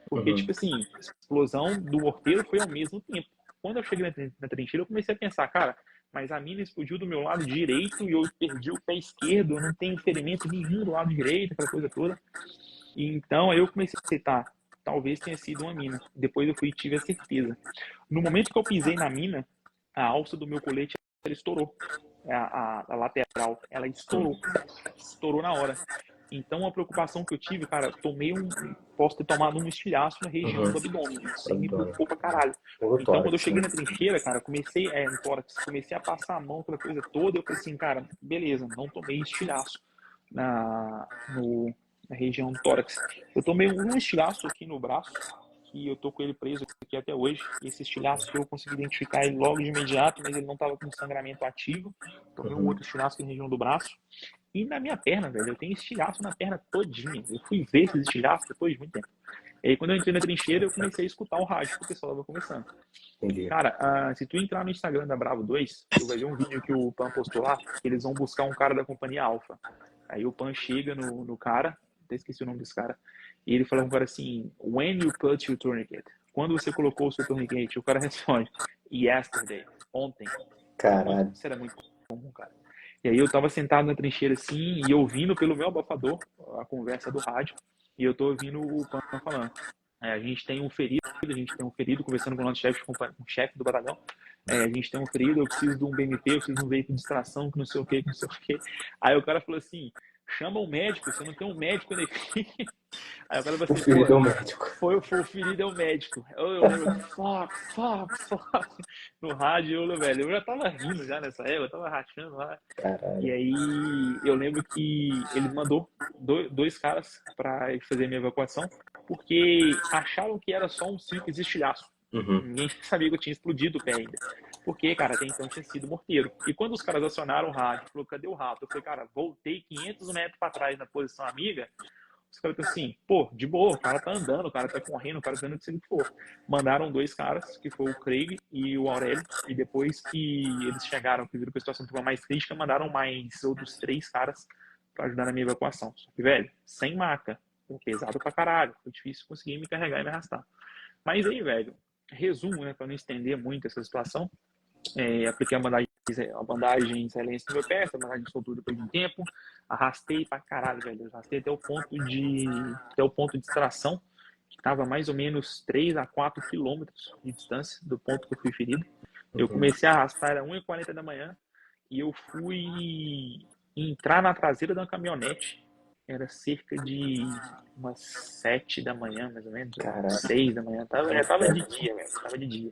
Porque, tipo assim, a explosão do morteiro foi ao mesmo tempo. Quando eu cheguei na trincheira, eu comecei a pensar, cara, mas a mina explodiu do meu lado direito e eu perdi o pé esquerdo, eu não tenho ferimento nenhum do lado direito, aquela coisa toda. E então aí eu comecei a aceitar, talvez tenha sido uma mina. Depois eu fui e tive a certeza. No momento que eu pisei na mina, a alça do meu colete ela estourou. A lateral, ela estourou na hora. Então a preocupação que eu tive, cara, posso ter tomado um estilhaço na região do abdômen. Isso aí me Abdômen. preocupou pra caralho. Ou no Então quando eu tórax, cheguei né? na trincheira, cara, no tórax, comecei a passar a mão pela coisa toda, eu falei assim, cara, beleza, não tomei estilhaço na, no, na região do tórax. Eu tomei um estilhaço aqui no braço, que eu tô com ele preso aqui até hoje. Esse estilhaço eu consegui identificar ele logo de imediato, mas ele não estava com sangramento ativo. Tomei um outro estilhaço na região do braço. E na minha perna, velho, eu tenho estilhaço na perna todinha. Eu fui ver esses estilhaços depois de muito tempo. E aí, quando eu entrei na trincheira, eu comecei a escutar o rádio que o pessoal estava começando. Entendi. Cara, se tu entrar no Instagram da Bravo 2, tu vai ver um vídeo que o Pan postou lá, que eles vão buscar um cara da companhia Alpha. Aí o Pan chega no cara, até esqueci o nome desse cara, e ele fala com o cara assim, when you put your tourniquet? Quando você colocou o seu tourniquet? O cara responde, yesterday, ontem. Caralho. Isso era muito comum, cara. E aí eu tava sentado na trincheira assim, e ouvindo pelo meu abafador a conversa do rádio, e eu tô ouvindo o Pan falando. A gente tem um ferido, conversando com o nosso chefe, com o chefe do batalhão. A gente tem um ferido, eu preciso de um BMP, eu preciso de um veículo de extração, que não sei o que, que não sei o que. Aí o cara falou assim, chama um médico, você não tem um médico aqui. Aí o cara falou O assim, ferido é pô, o médico. foi o ferido é o médico. Eu lembro, fuck, no rádio, velho. Eu já tava rindo já nessa época, eu tava rachando lá. E Caralho. aí eu lembro que ele mandou dois caras para fazer a minha evacuação, porque acharam que era só um simples estilhaço. Uhum. Ninguém sabia que eu tinha explodido o pé ainda. Porque, cara, até então tinha sido morteiro. E quando os caras acionaram o rádio, falou, cadê o rato? Eu falei, cara, voltei 500 metros para trás na posição amiga. Os caras estão assim, pô, de boa, o cara tá andando, o cara tá correndo, o cara tá andando o que for. Mandaram dois caras, que foi o Craig e o Aurélio, e depois que eles chegaram, que viram que a situação estava mais crítica, mandaram mais outros três caras para ajudar na minha evacuação. Só que, velho, sem maca, pesado pra caralho, foi difícil conseguir me carregar e me arrastar. Mas aí, velho, resumo, né, para não estender muito essa situação, apliquei a bandagem israelense no meu pé, essa bandagem soltou depois de um tempo, arrastei pra caralho, velho, arrastei até o ponto de extração, que estava mais ou menos 3 a 4 quilômetros de distância do ponto que eu fui ferido. Eu comecei a arrastar, era 1h40 da manhã, e eu fui entrar na traseira de uma caminhonete, era cerca de umas 7 da manhã, mais ou menos, Caraca. 6 da manhã, tava de dia, velho, tava de dia.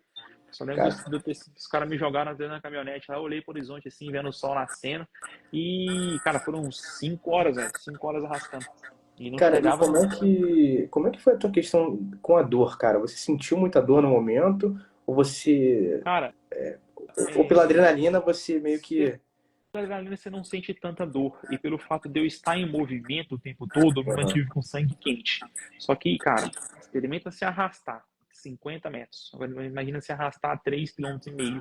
Só lembro dos caras me jogaram dentro da caminhonete lá, eu olhei pro horizonte assim, vendo o sol nascendo. E, cara, foram 5 horas, velho. 5 horas arrastando. E não Cara, e chegava no. como é que foi a tua questão com a dor, cara? Você sentiu muita dor no momento? Ou você, Cara, ou pela adrenalina, você meio pela que... adrenalina você não sente tanta dor. E pelo fato de eu estar em movimento o tempo todo, eu me Uhum. mantive com sangue quente. Só que, cara, experimenta se arrastar 50 metros. Agora, imagina se arrastar 3,5 km.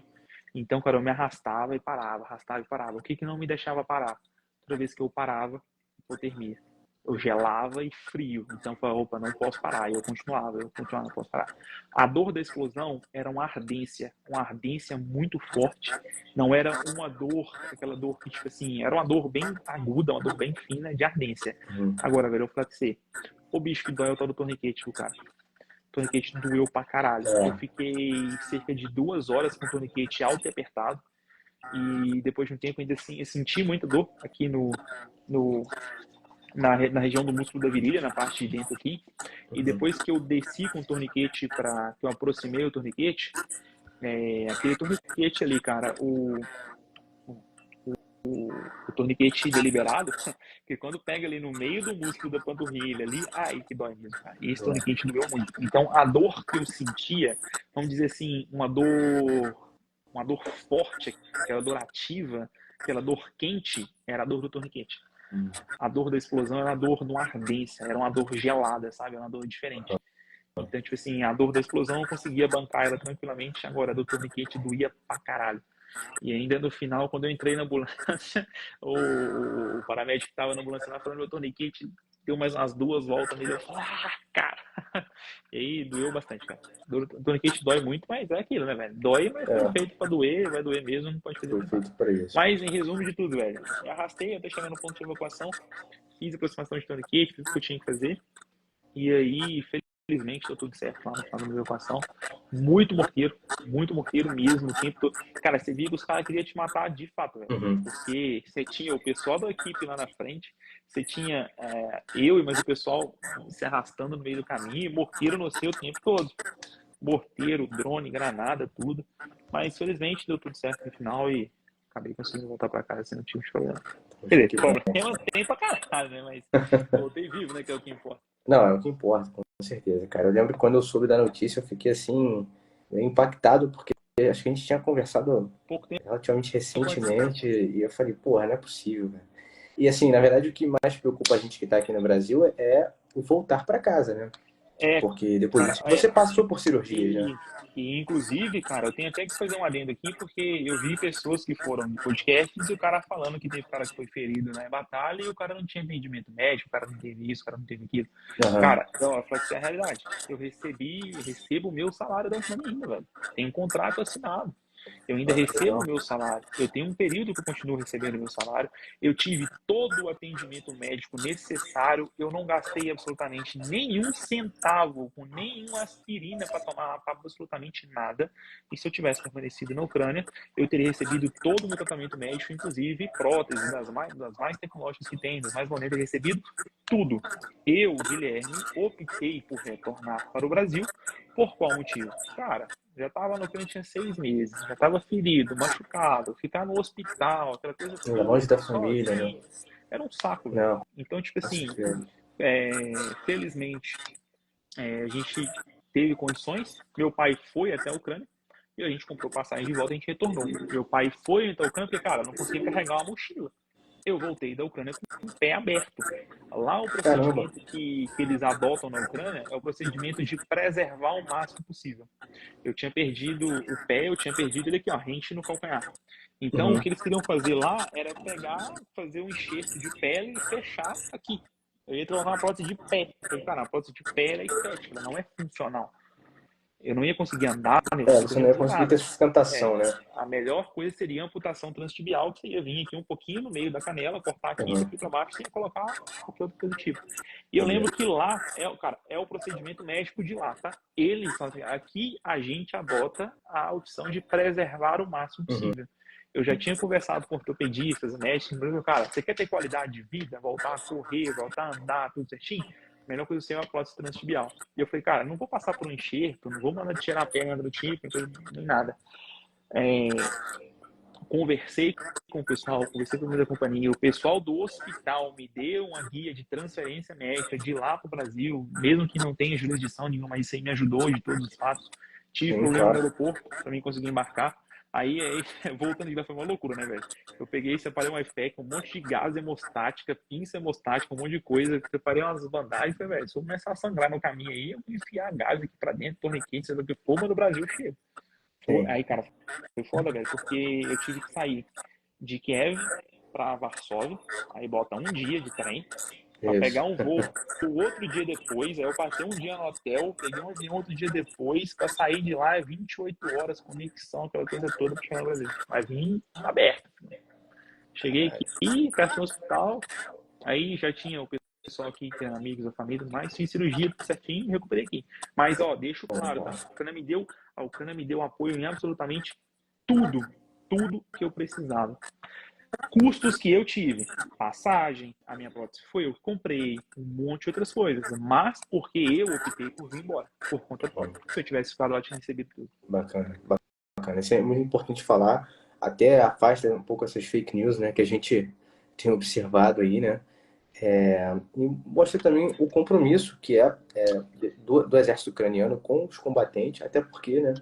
Então, cara, eu me arrastava e parava, arrastava e parava. O que que não me deixava parar? Toda vez que eu parava, hipotermia. Eu gelava e frio. Então, eu falava, opa, não posso parar. E eu continuava, não posso parar. A dor da explosão era uma ardência muito forte. Não era uma dor, aquela dor que, tipo assim, era uma dor bem aguda, uma dor bem fina de ardência. Uhum. Agora, velho, eu falei pra você, o bicho que dói é o tal do torniquete, cara. O torniquete doeu pra caralho. Eu fiquei cerca de 2 horas com o torniquete alto e apertado. E depois de um tempo ainda assim, eu senti muita dor aqui na região do músculo da virilha, na parte de dentro aqui. E depois que eu desci com o torniquete, que eu aproximei o torniquete, aquele torniquete ali, cara, o torniquete deliberado, que quando pega ali no meio do músculo da panturrilha ali, aí que dói mesmo, cara. E esse torniquete doeu muito. Então a dor que eu sentia, vamos dizer assim, uma dor forte, aquela dor ativa, aquela dor quente, era a dor do torniquete. A dor da explosão era uma dor numa ardência, era uma dor gelada, sabe? Era uma dor diferente. Então, tipo assim, a dor da explosão eu conseguia bancar ela tranquilamente, agora a do torniquete doía pra caralho. E ainda no final, quando eu entrei na ambulância, o paramédico que estava na ambulância lá falando meu torniquete, deu mais umas 2 voltas nele, eu falei, cara. E aí doeu bastante, cara. O torniquete dói muito, mas é aquilo, né, velho? Dói, mas foi feito pra doer, vai doer mesmo, não pode fazer Foi mais nada. feito pra isso. Mas, em resumo de tudo, velho, me arrastei até chegar no ponto de evacuação, fiz a aproximação de torniquete, fiz o que eu tinha que fazer, E aí, felizmente, deu tudo certo lá no final da minha evacuação. Muito morteiro mesmo, o tempo todo. Cara, você via que os caras queriam te matar de fato, velho. Uhum. Porque você tinha o pessoal da equipe lá na frente, você tinha eu e mais o pessoal se arrastando no meio do caminho, e morteiro no seu o tempo todo. Morteiro, drone, granada, tudo. Mas felizmente deu tudo certo no final e acabei conseguindo voltar pra casa sem nenhum tipo de problema. Quer Poxa, dizer, que bom. problema tem pra caralho, né? Mas voltei vivo, né? Que é o que importa. Não, é o que importa, com certeza, cara. Eu lembro que quando eu soube da notícia, eu fiquei assim, meio impactado, porque acho que a gente tinha conversado Pouco tempo relativamente antes. recentemente, e eu falei, porra, não é possível, velho. E assim, na verdade, o que mais preocupa a gente que tá aqui no Brasil é o voltar para casa, né? É, Porque depois cara, disso você passou por cirurgias, né? e, e inclusive, cara, eu tenho até que fazer um adendo aqui, porque eu vi pessoas que foram em podcasts e o cara falando que teve cara que foi ferido na batalha e o cara não tinha atendimento médico, o cara não teve isso, o cara não teve aquilo. Aham. Cara, então, eu falo que isso é a realidade. Recebo o meu salário da Ucrânia ainda, velho. Tem um contrato assinado. Eu ainda recebo o meu salário. Eu tenho um período que eu continuo recebendo o meu salário. Eu tive todo o atendimento médico necessário. Eu não gastei absolutamente nenhum centavo com nenhuma aspirina para tomar pra absolutamente nada. E se eu tivesse permanecido na Ucrânia, eu teria recebido todo o meu tratamento médico, inclusive próteses das mais tecnológicas que tem, das mais modernas, eu teria recebido tudo. Eu, Guilherme, optei por retornar para o Brasil. Por qual motivo? Cara, já estava no Ucrânia tinha 6 meses, já estava ferido, machucado, ficar no hospital, aquela coisa Longe da toda, família, né? sozinho, era um saco, velho. Não, Então, tipo com assim, certeza. felizmente, a gente teve condições. Meu pai foi até a Ucrânia e a gente comprou passagem de volta e a gente retornou. Meu pai foi até a Ucrânia porque, cara, não conseguia carregar uma mochila. Eu voltei da Ucrânia com o pé aberto. Lá o Caramba. procedimento que eles adotam na Ucrânia é o procedimento de preservar o máximo possível. Eu tinha perdido o pé, eu tinha perdido ele aqui, ó, rente no calcanhar. Então, o Uhum. que eles queriam fazer lá era pegar, fazer um enxerto de pele e fechar aqui. Eu ia colocar uma prótese de pé. Eu falei, cara, a prótese de pé é estética, ela não é funcional. Eu não ia conseguir andar nesse É, você não ia procedimento nem conseguir ter nada. sustentação, É, né? a melhor coisa seria a amputação transtibial, que você ia vir aqui um pouquinho no meio da canela, cortar aqui, Uhum. daqui para baixo, você ia colocar qualquer outra coisa do tipo. E eu Entendi. lembro que lá, cara, é o procedimento médico de lá, tá? Eles falam assim, aqui a gente adota a opção de preservar o máximo Uhum. possível. Eu já tinha conversado com ortopedistas, médicos, cara, você quer ter qualidade de vida, voltar a correr, voltar a andar, tudo certinho? A melhor coisa é uma prótese transtibial. E eu falei, cara, não vou passar por um enxerto, não vou mandar tirar a perna do tipo, nem nada. É, conversei com o pessoal, conversei com a minha companhia, o pessoal do hospital me deu uma guia de transferência médica de lá para o Brasil, mesmo que não tenha jurisdição nenhuma, mas isso aí me ajudou de todos os fatos. Tive Sim, problema no claro. aeroporto para mim conseguir embarcar. Aí voltando aqui, foi uma loucura, né, velho? Eu peguei, separei um iPad com um monte de gás hemostática, pinça hemostática, um monte de coisa, separei umas bandagens, falei, velho, se eu começar a sangrar no caminho aí, eu vou enfiar gás aqui pra dentro, torniquete, sei lá o que for, mas no Brasil chega. Sim. Aí, cara, foi foda, velho, porque eu tive que sair de Kiev para Varsóvia, aí bota um dia de trem, para Isso. pegar um voo o outro dia depois, aí eu passei um dia no hotel, peguei um avião outro dia depois, para sair de lá é 28 horas, conexão, aquela coisa toda para chegar no Brasil. Mas vim aberto. Cheguei aqui, perto do hospital, aí já tinha o pessoal aqui, que eram amigos da família, mas fiz cirurgia tudo certinho e recuperei aqui. Mas, ó, deixo claro, tá? A Ucrânia me deu apoio em absolutamente tudo, tudo que eu precisava. Custos que eu tive, passagem, a minha prótese foi eu que comprei, um monte de outras coisas, mas porque eu optei por vir embora, por conta própria. Se eu tivesse ficado lá, eu tinha recebido tudo. Bacana, bacana. Isso é muito importante falar. Até afasta um pouco essas fake news, né, que a gente tem observado aí, né? E mostra também o compromisso que do exército ucraniano com os combatentes, até porque, né,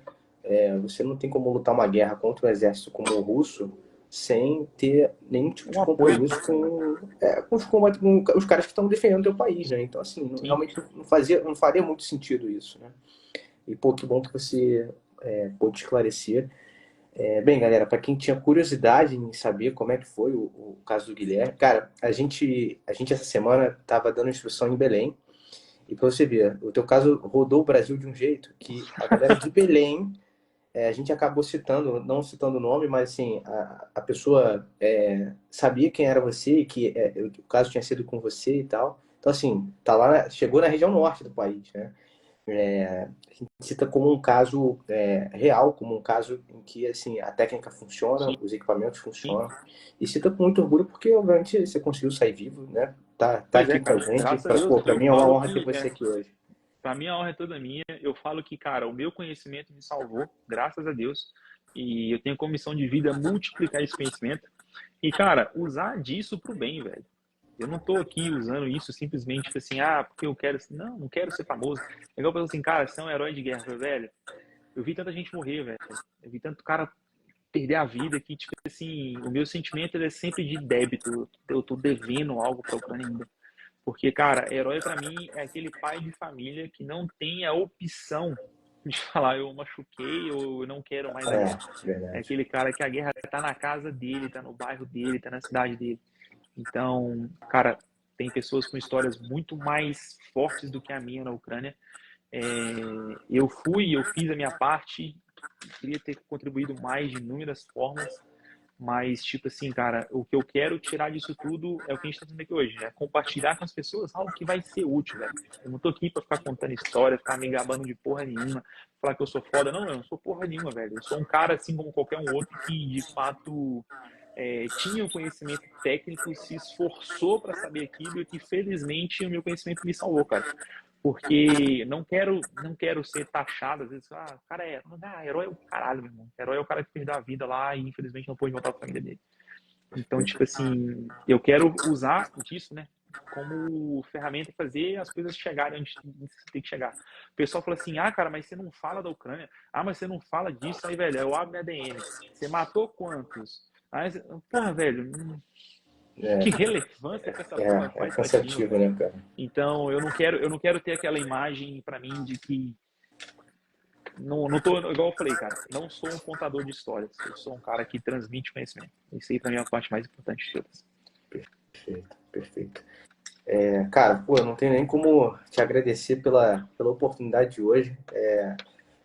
você não tem como lutar uma guerra contra um exército como o russo sem ter nenhum tipo Um de apoio, compromisso com com os caras que estão defendendo o teu país, né? Então, assim, sim. realmente não faria muito sentido isso, né? E, pô, que bom que você pôde esclarecer. Bem, galera, para quem tinha curiosidade em saber como é que foi o caso do Guilherme, cara, a gente essa semana estava dando instrução em Belém, e para você ver, o teu caso rodou o Brasil de um jeito que a galera de Belém, a gente acabou citando, não citando o nome, mas assim, a pessoa sabia quem era você e que o caso tinha sido com você e tal. Então, assim, tá lá, chegou na região norte do país, né? A gente cita como um caso real, como um caso em que assim, a técnica funciona, Sim, os equipamentos funcionam, e cita com muito orgulho porque, obviamente, você conseguiu sair vivo, né? Tá pois aqui é, com a cara. gente. Graças a Deus, Pra eu mim é uma falo honra ter que você aqui hoje. para mim a honra é toda minha. Eu falo que, cara, o meu conhecimento me salvou, graças a Deus. E eu tenho como missão de vida multiplicar esse conhecimento. E, cara, usar disso pro bem, velho. Eu não tô aqui usando isso simplesmente tipo assim, porque eu quero. Não, não quero ser famoso. É igual eu assim, cara, você é um herói de guerra, velho. Eu vi tanta gente morrer, velho. Eu vi tanto cara perder a vida que, tipo assim, o meu sentimento ele é sempre de débito. Eu tô devendo algo pra Ucrânia ainda. Porque, cara, herói pra mim é aquele pai de família que não tem a opção de falar eu machuquei ou eu não quero mais a É, guerra. É verdade. aquele cara que a guerra tá na casa dele, tá no bairro dele, tá na cidade dele. Então, cara, tem pessoas com histórias muito mais fortes do que a minha na Ucrânia. Eu fiz a minha parte, queria ter contribuído mais de inúmeras formas, mas, tipo assim, cara, o que eu quero tirar disso tudo é o que a gente tá fazendo aqui hoje, é compartilhar com as pessoas algo que vai ser útil, velho. Eu não tô aqui pra ficar contando história, ficar me gabando de porra nenhuma, falar que eu sou foda. Não, eu não sou porra nenhuma, velho. Eu sou um cara, assim como qualquer um outro, que de fato tinha o conhecimento técnico, se esforçou para saber aquilo e que felizmente o meu conhecimento me salvou, cara. Porque não quero ser taxado, às vezes, o cara herói é o caralho, meu irmão. Herói é o cara que perdeu a vida lá e infelizmente não pôde voltar para a família dele. Então, tipo assim, eu quero usar disso, né, como ferramenta para fazer as coisas chegarem onde tem que chegar. O pessoal fala assim, cara, mas você não fala da Ucrânia. Mas você não fala disso. Aí, velho, eu abro minha ADN. Você matou quantos? Aí, porra, velho, que É, relevância que essa porra é faz para aqui, meu cansativo, velho. né, cara? Então, eu não quero ter aquela imagem para mim de que não tô, igual eu falei, cara, não sou um contador de histórias. Eu sou um cara que transmite conhecimento. Isso aí para mim é a parte mais importante de todas. Perfeito, perfeito. Cara, pô, eu não tenho nem como te agradecer pela oportunidade de hoje.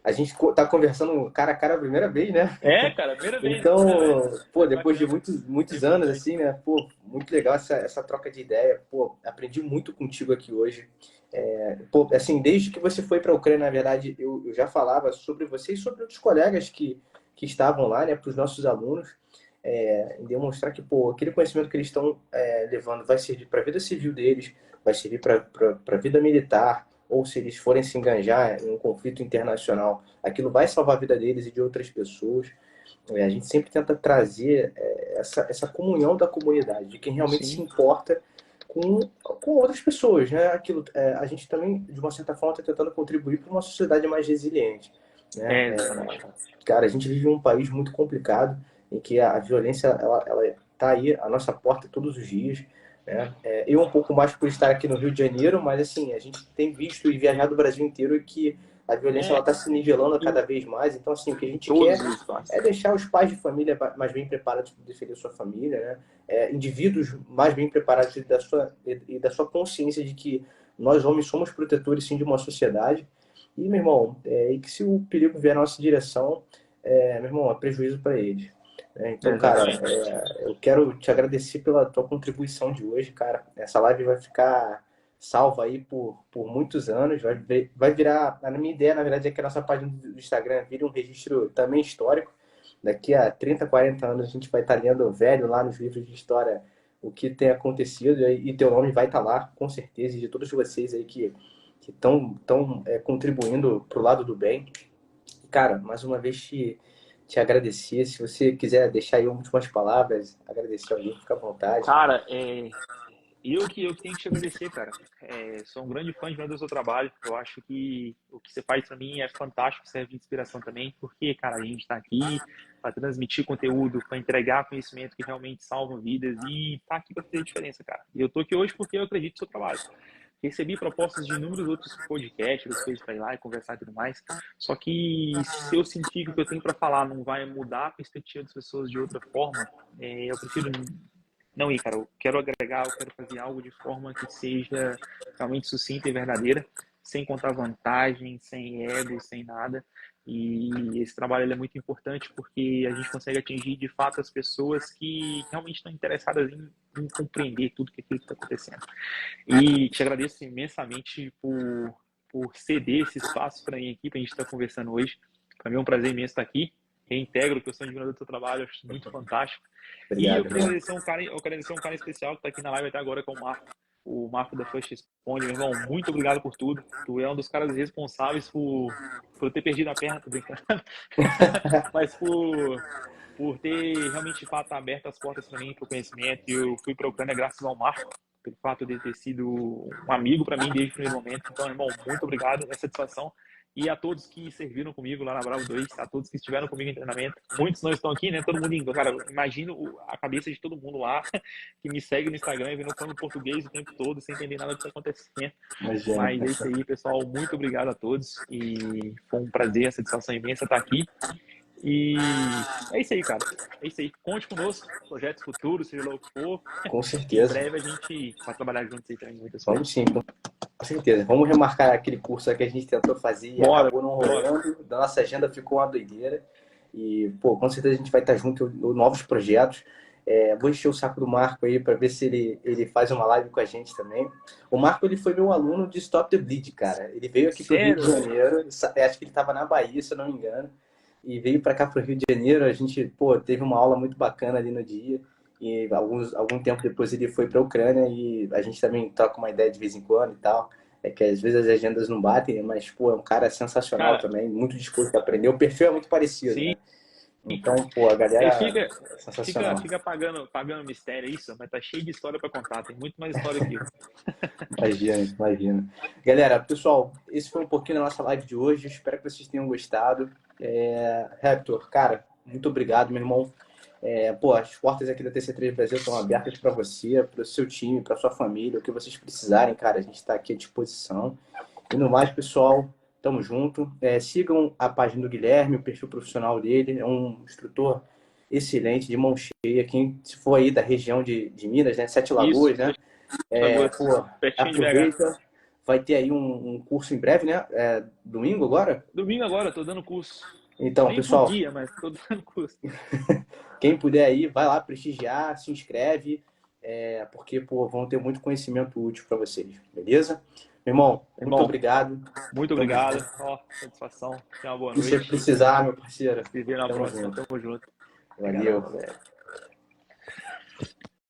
A gente tá conversando cara a cara a primeira vez, né? Cara, primeira vez, Então, né, velho? pô, depois de Bacana. muitos Tempo anos, voa. assim, né? Pô, muito legal essa troca de ideia. Pô, aprendi muito contigo aqui hoje. Pô, assim, desde que você foi para a Ucrânia, na verdade, eu já falava sobre você e sobre outros colegas que estavam lá, né, para os nossos alunos, em demonstrar que, pô, aquele conhecimento que eles estão levando vai servir para a vida civil deles, vai servir para a vida militar, ou se eles forem se enganjar em um conflito internacional, aquilo vai salvar a vida deles e de outras pessoas. A gente sempre tenta trazer essa comunhão da comunidade, de quem realmente se Sim, importa com outras pessoas, né? A gente também, de uma certa forma, está tentando contribuir para uma sociedade mais resiliente, né? exatamente. Cara, a gente vive em um país muito complicado, em que a violência ela tá aí à nossa porta todos os dias, né? Eu um pouco mais por estar aqui no Rio de Janeiro, mas assim, a gente tem visto e viajado o Brasil inteiro e que a violência ela É, está se nivelando eu, cada vez mais. Então, assim, o que a gente todos quer os espaços. é deixar os pais de família mais bem preparados para defender sua família, né? Indivíduos mais bem preparados e da sua consciência de que nós homens somos protetores sim de uma sociedade. E, meu irmão, e que se o perigo vier na nossa direção, meu irmão, é prejuízo para eles. Então, cara, Exatamente. eu quero te agradecer pela tua contribuição de hoje, cara. Essa live vai ficar salva aí por muitos anos. Vai virar. A minha ideia, na verdade, é que a nossa página do Instagram vire um registro também histórico. Daqui a 30, 40 anos a gente vai estar lendo velho lá nos livros de história o que tem acontecido e teu nome vai estar lá, com certeza, e de todos vocês aí que estão contribuindo pro lado do bem. Cara, mais uma vez te agradecer. Se você quiser deixar aí últimas palavras, agradecer alguém, fica à vontade. Cara, eu que tenho que te agradecer, cara. Sou um grande fã de ver o seu trabalho. Eu acho que o que você faz para mim é fantástico, serve de inspiração também, porque, cara, a gente está aqui para transmitir conteúdo, para entregar conhecimento que realmente salva vidas e tá aqui para fazer diferença, cara. E eu tô aqui hoje porque eu acredito no seu trabalho. Recebi propostas de inúmeros outros podcasts, outras coisas para ir lá e conversar e tudo mais. Só que se eu sentir que o que eu tenho para falar não vai mudar a perspectiva das pessoas de outra forma, eu prefiro não ir, cara. Eu quero agregar, eu quero fazer algo de forma que seja realmente sucinta e verdadeira, sem contar vantagem, sem ego, sem nada. E esse trabalho ele é muito importante porque a gente consegue atingir de fato as pessoas que realmente estão interessadas em compreender tudo que aquilo que está acontecendo. E te agradeço imensamente por ceder esse espaço para mim aqui, para a gente estar conversando hoje. Para mim é um prazer imenso estar aqui. Reintegro que eu sou admirador do seu trabalho, acho muito fantástico. E eu Obrigado, queria irmão. agradecer um cara especial que está aqui na live até agora, que é o Marco da First Responde. Meu irmão, muito obrigado por tudo. Tu é um dos caras responsáveis por eu ter perdido a perna, tô brincando. Mas por ter realmente, de fato, aberto as portas para mim, para o conhecimento. E eu fui para a Ucrânia graças ao Marco, pelo fato de ter sido um amigo para mim desde o primeiro momento. Então, irmão, muito obrigado, é satisfação. E a todos que serviram comigo lá na Bravo 2, a todos que estiveram comigo em treinamento. Muitos não estão aqui, né? Todo mundo indo. Cara, imagino a cabeça de todo mundo lá que me segue no Instagram e vendo eu falando português o tempo todo, sem entender nada do que está acontecendo. Imagina. Mas é isso aí, pessoal. Muito obrigado a todos. E foi um prazer, a satisfação imensa estar aqui. E é isso aí, cara. É isso aí. Conte conosco, projetos futuros, seja lá o que for. Com E em certeza. breve a gente vai trabalhar juntos aí também, muitas coisas. Vamos sim, com certeza. Vamos remarcar aquele curso que a gente tentou fazer e Bora, acabou não bora. rolando. Da nossa agenda ficou uma doideira. E, pô, com certeza a gente vai estar junto em novos projetos. Vou encher o saco do Marco aí para ver se ele faz uma live com a gente também. O Marco, ele foi meu aluno de Stop the Bleed, cara. Ele veio aqui para o Rio de Sério, velho? Janeiro. Acho que ele estava na Bahia, se eu não me engano. E veio para cá para o Rio de Janeiro. A gente, pô, teve uma aula muito bacana ali no dia. E algum tempo depois ele foi para a Ucrânia e a gente também troca uma ideia de vez em quando e tal. É que às vezes as agendas não batem, mas, pô, é um cara sensacional Cara, também, muito disposto a aprender. O perfil é muito parecido, sim. né? Então, pô, a Aí galera fica, é fica, sensacional. fica pagando mistério isso, mas tá cheio de história para contar. Tem muito mais história que eu. Imagina, imagina. Galera, pessoal, esse foi um pouquinho da nossa live de hoje. Espero que vocês tenham gostado. Hector, cara, muito obrigado, meu irmão. Pô, as portas aqui da TC3 Brasil estão abertas para você, para o seu time, para sua família, o que vocês precisarem, cara, a gente está aqui à disposição. E no mais, pessoal, tamo junto. Sigam a página do Guilherme, o perfil profissional dele, é um instrutor excelente, de mão cheia. Quem se for aí da região de Minas, né, Sete Isso, Lagoas, né, Lagoas, pô, pertinho de BH. aproveita. Vai ter aí um curso em breve, né? Domingo agora? Domingo agora, tô dando curso. Então, Nem pessoal, podia, mas tô dando curso. quem puder aí, vai lá prestigiar, se inscreve, porque, pô, vão ter muito conhecimento útil para vocês, beleza? Meu irmão, muito Irmão, obrigado. muito Tamo obrigado. junto. Ó, satisfação. Tenha uma boa Se você noite. precisar, meu parceiro, Se vê na tamo próxima. junto. Tamo junto. Valeu. Obrigadão, velho.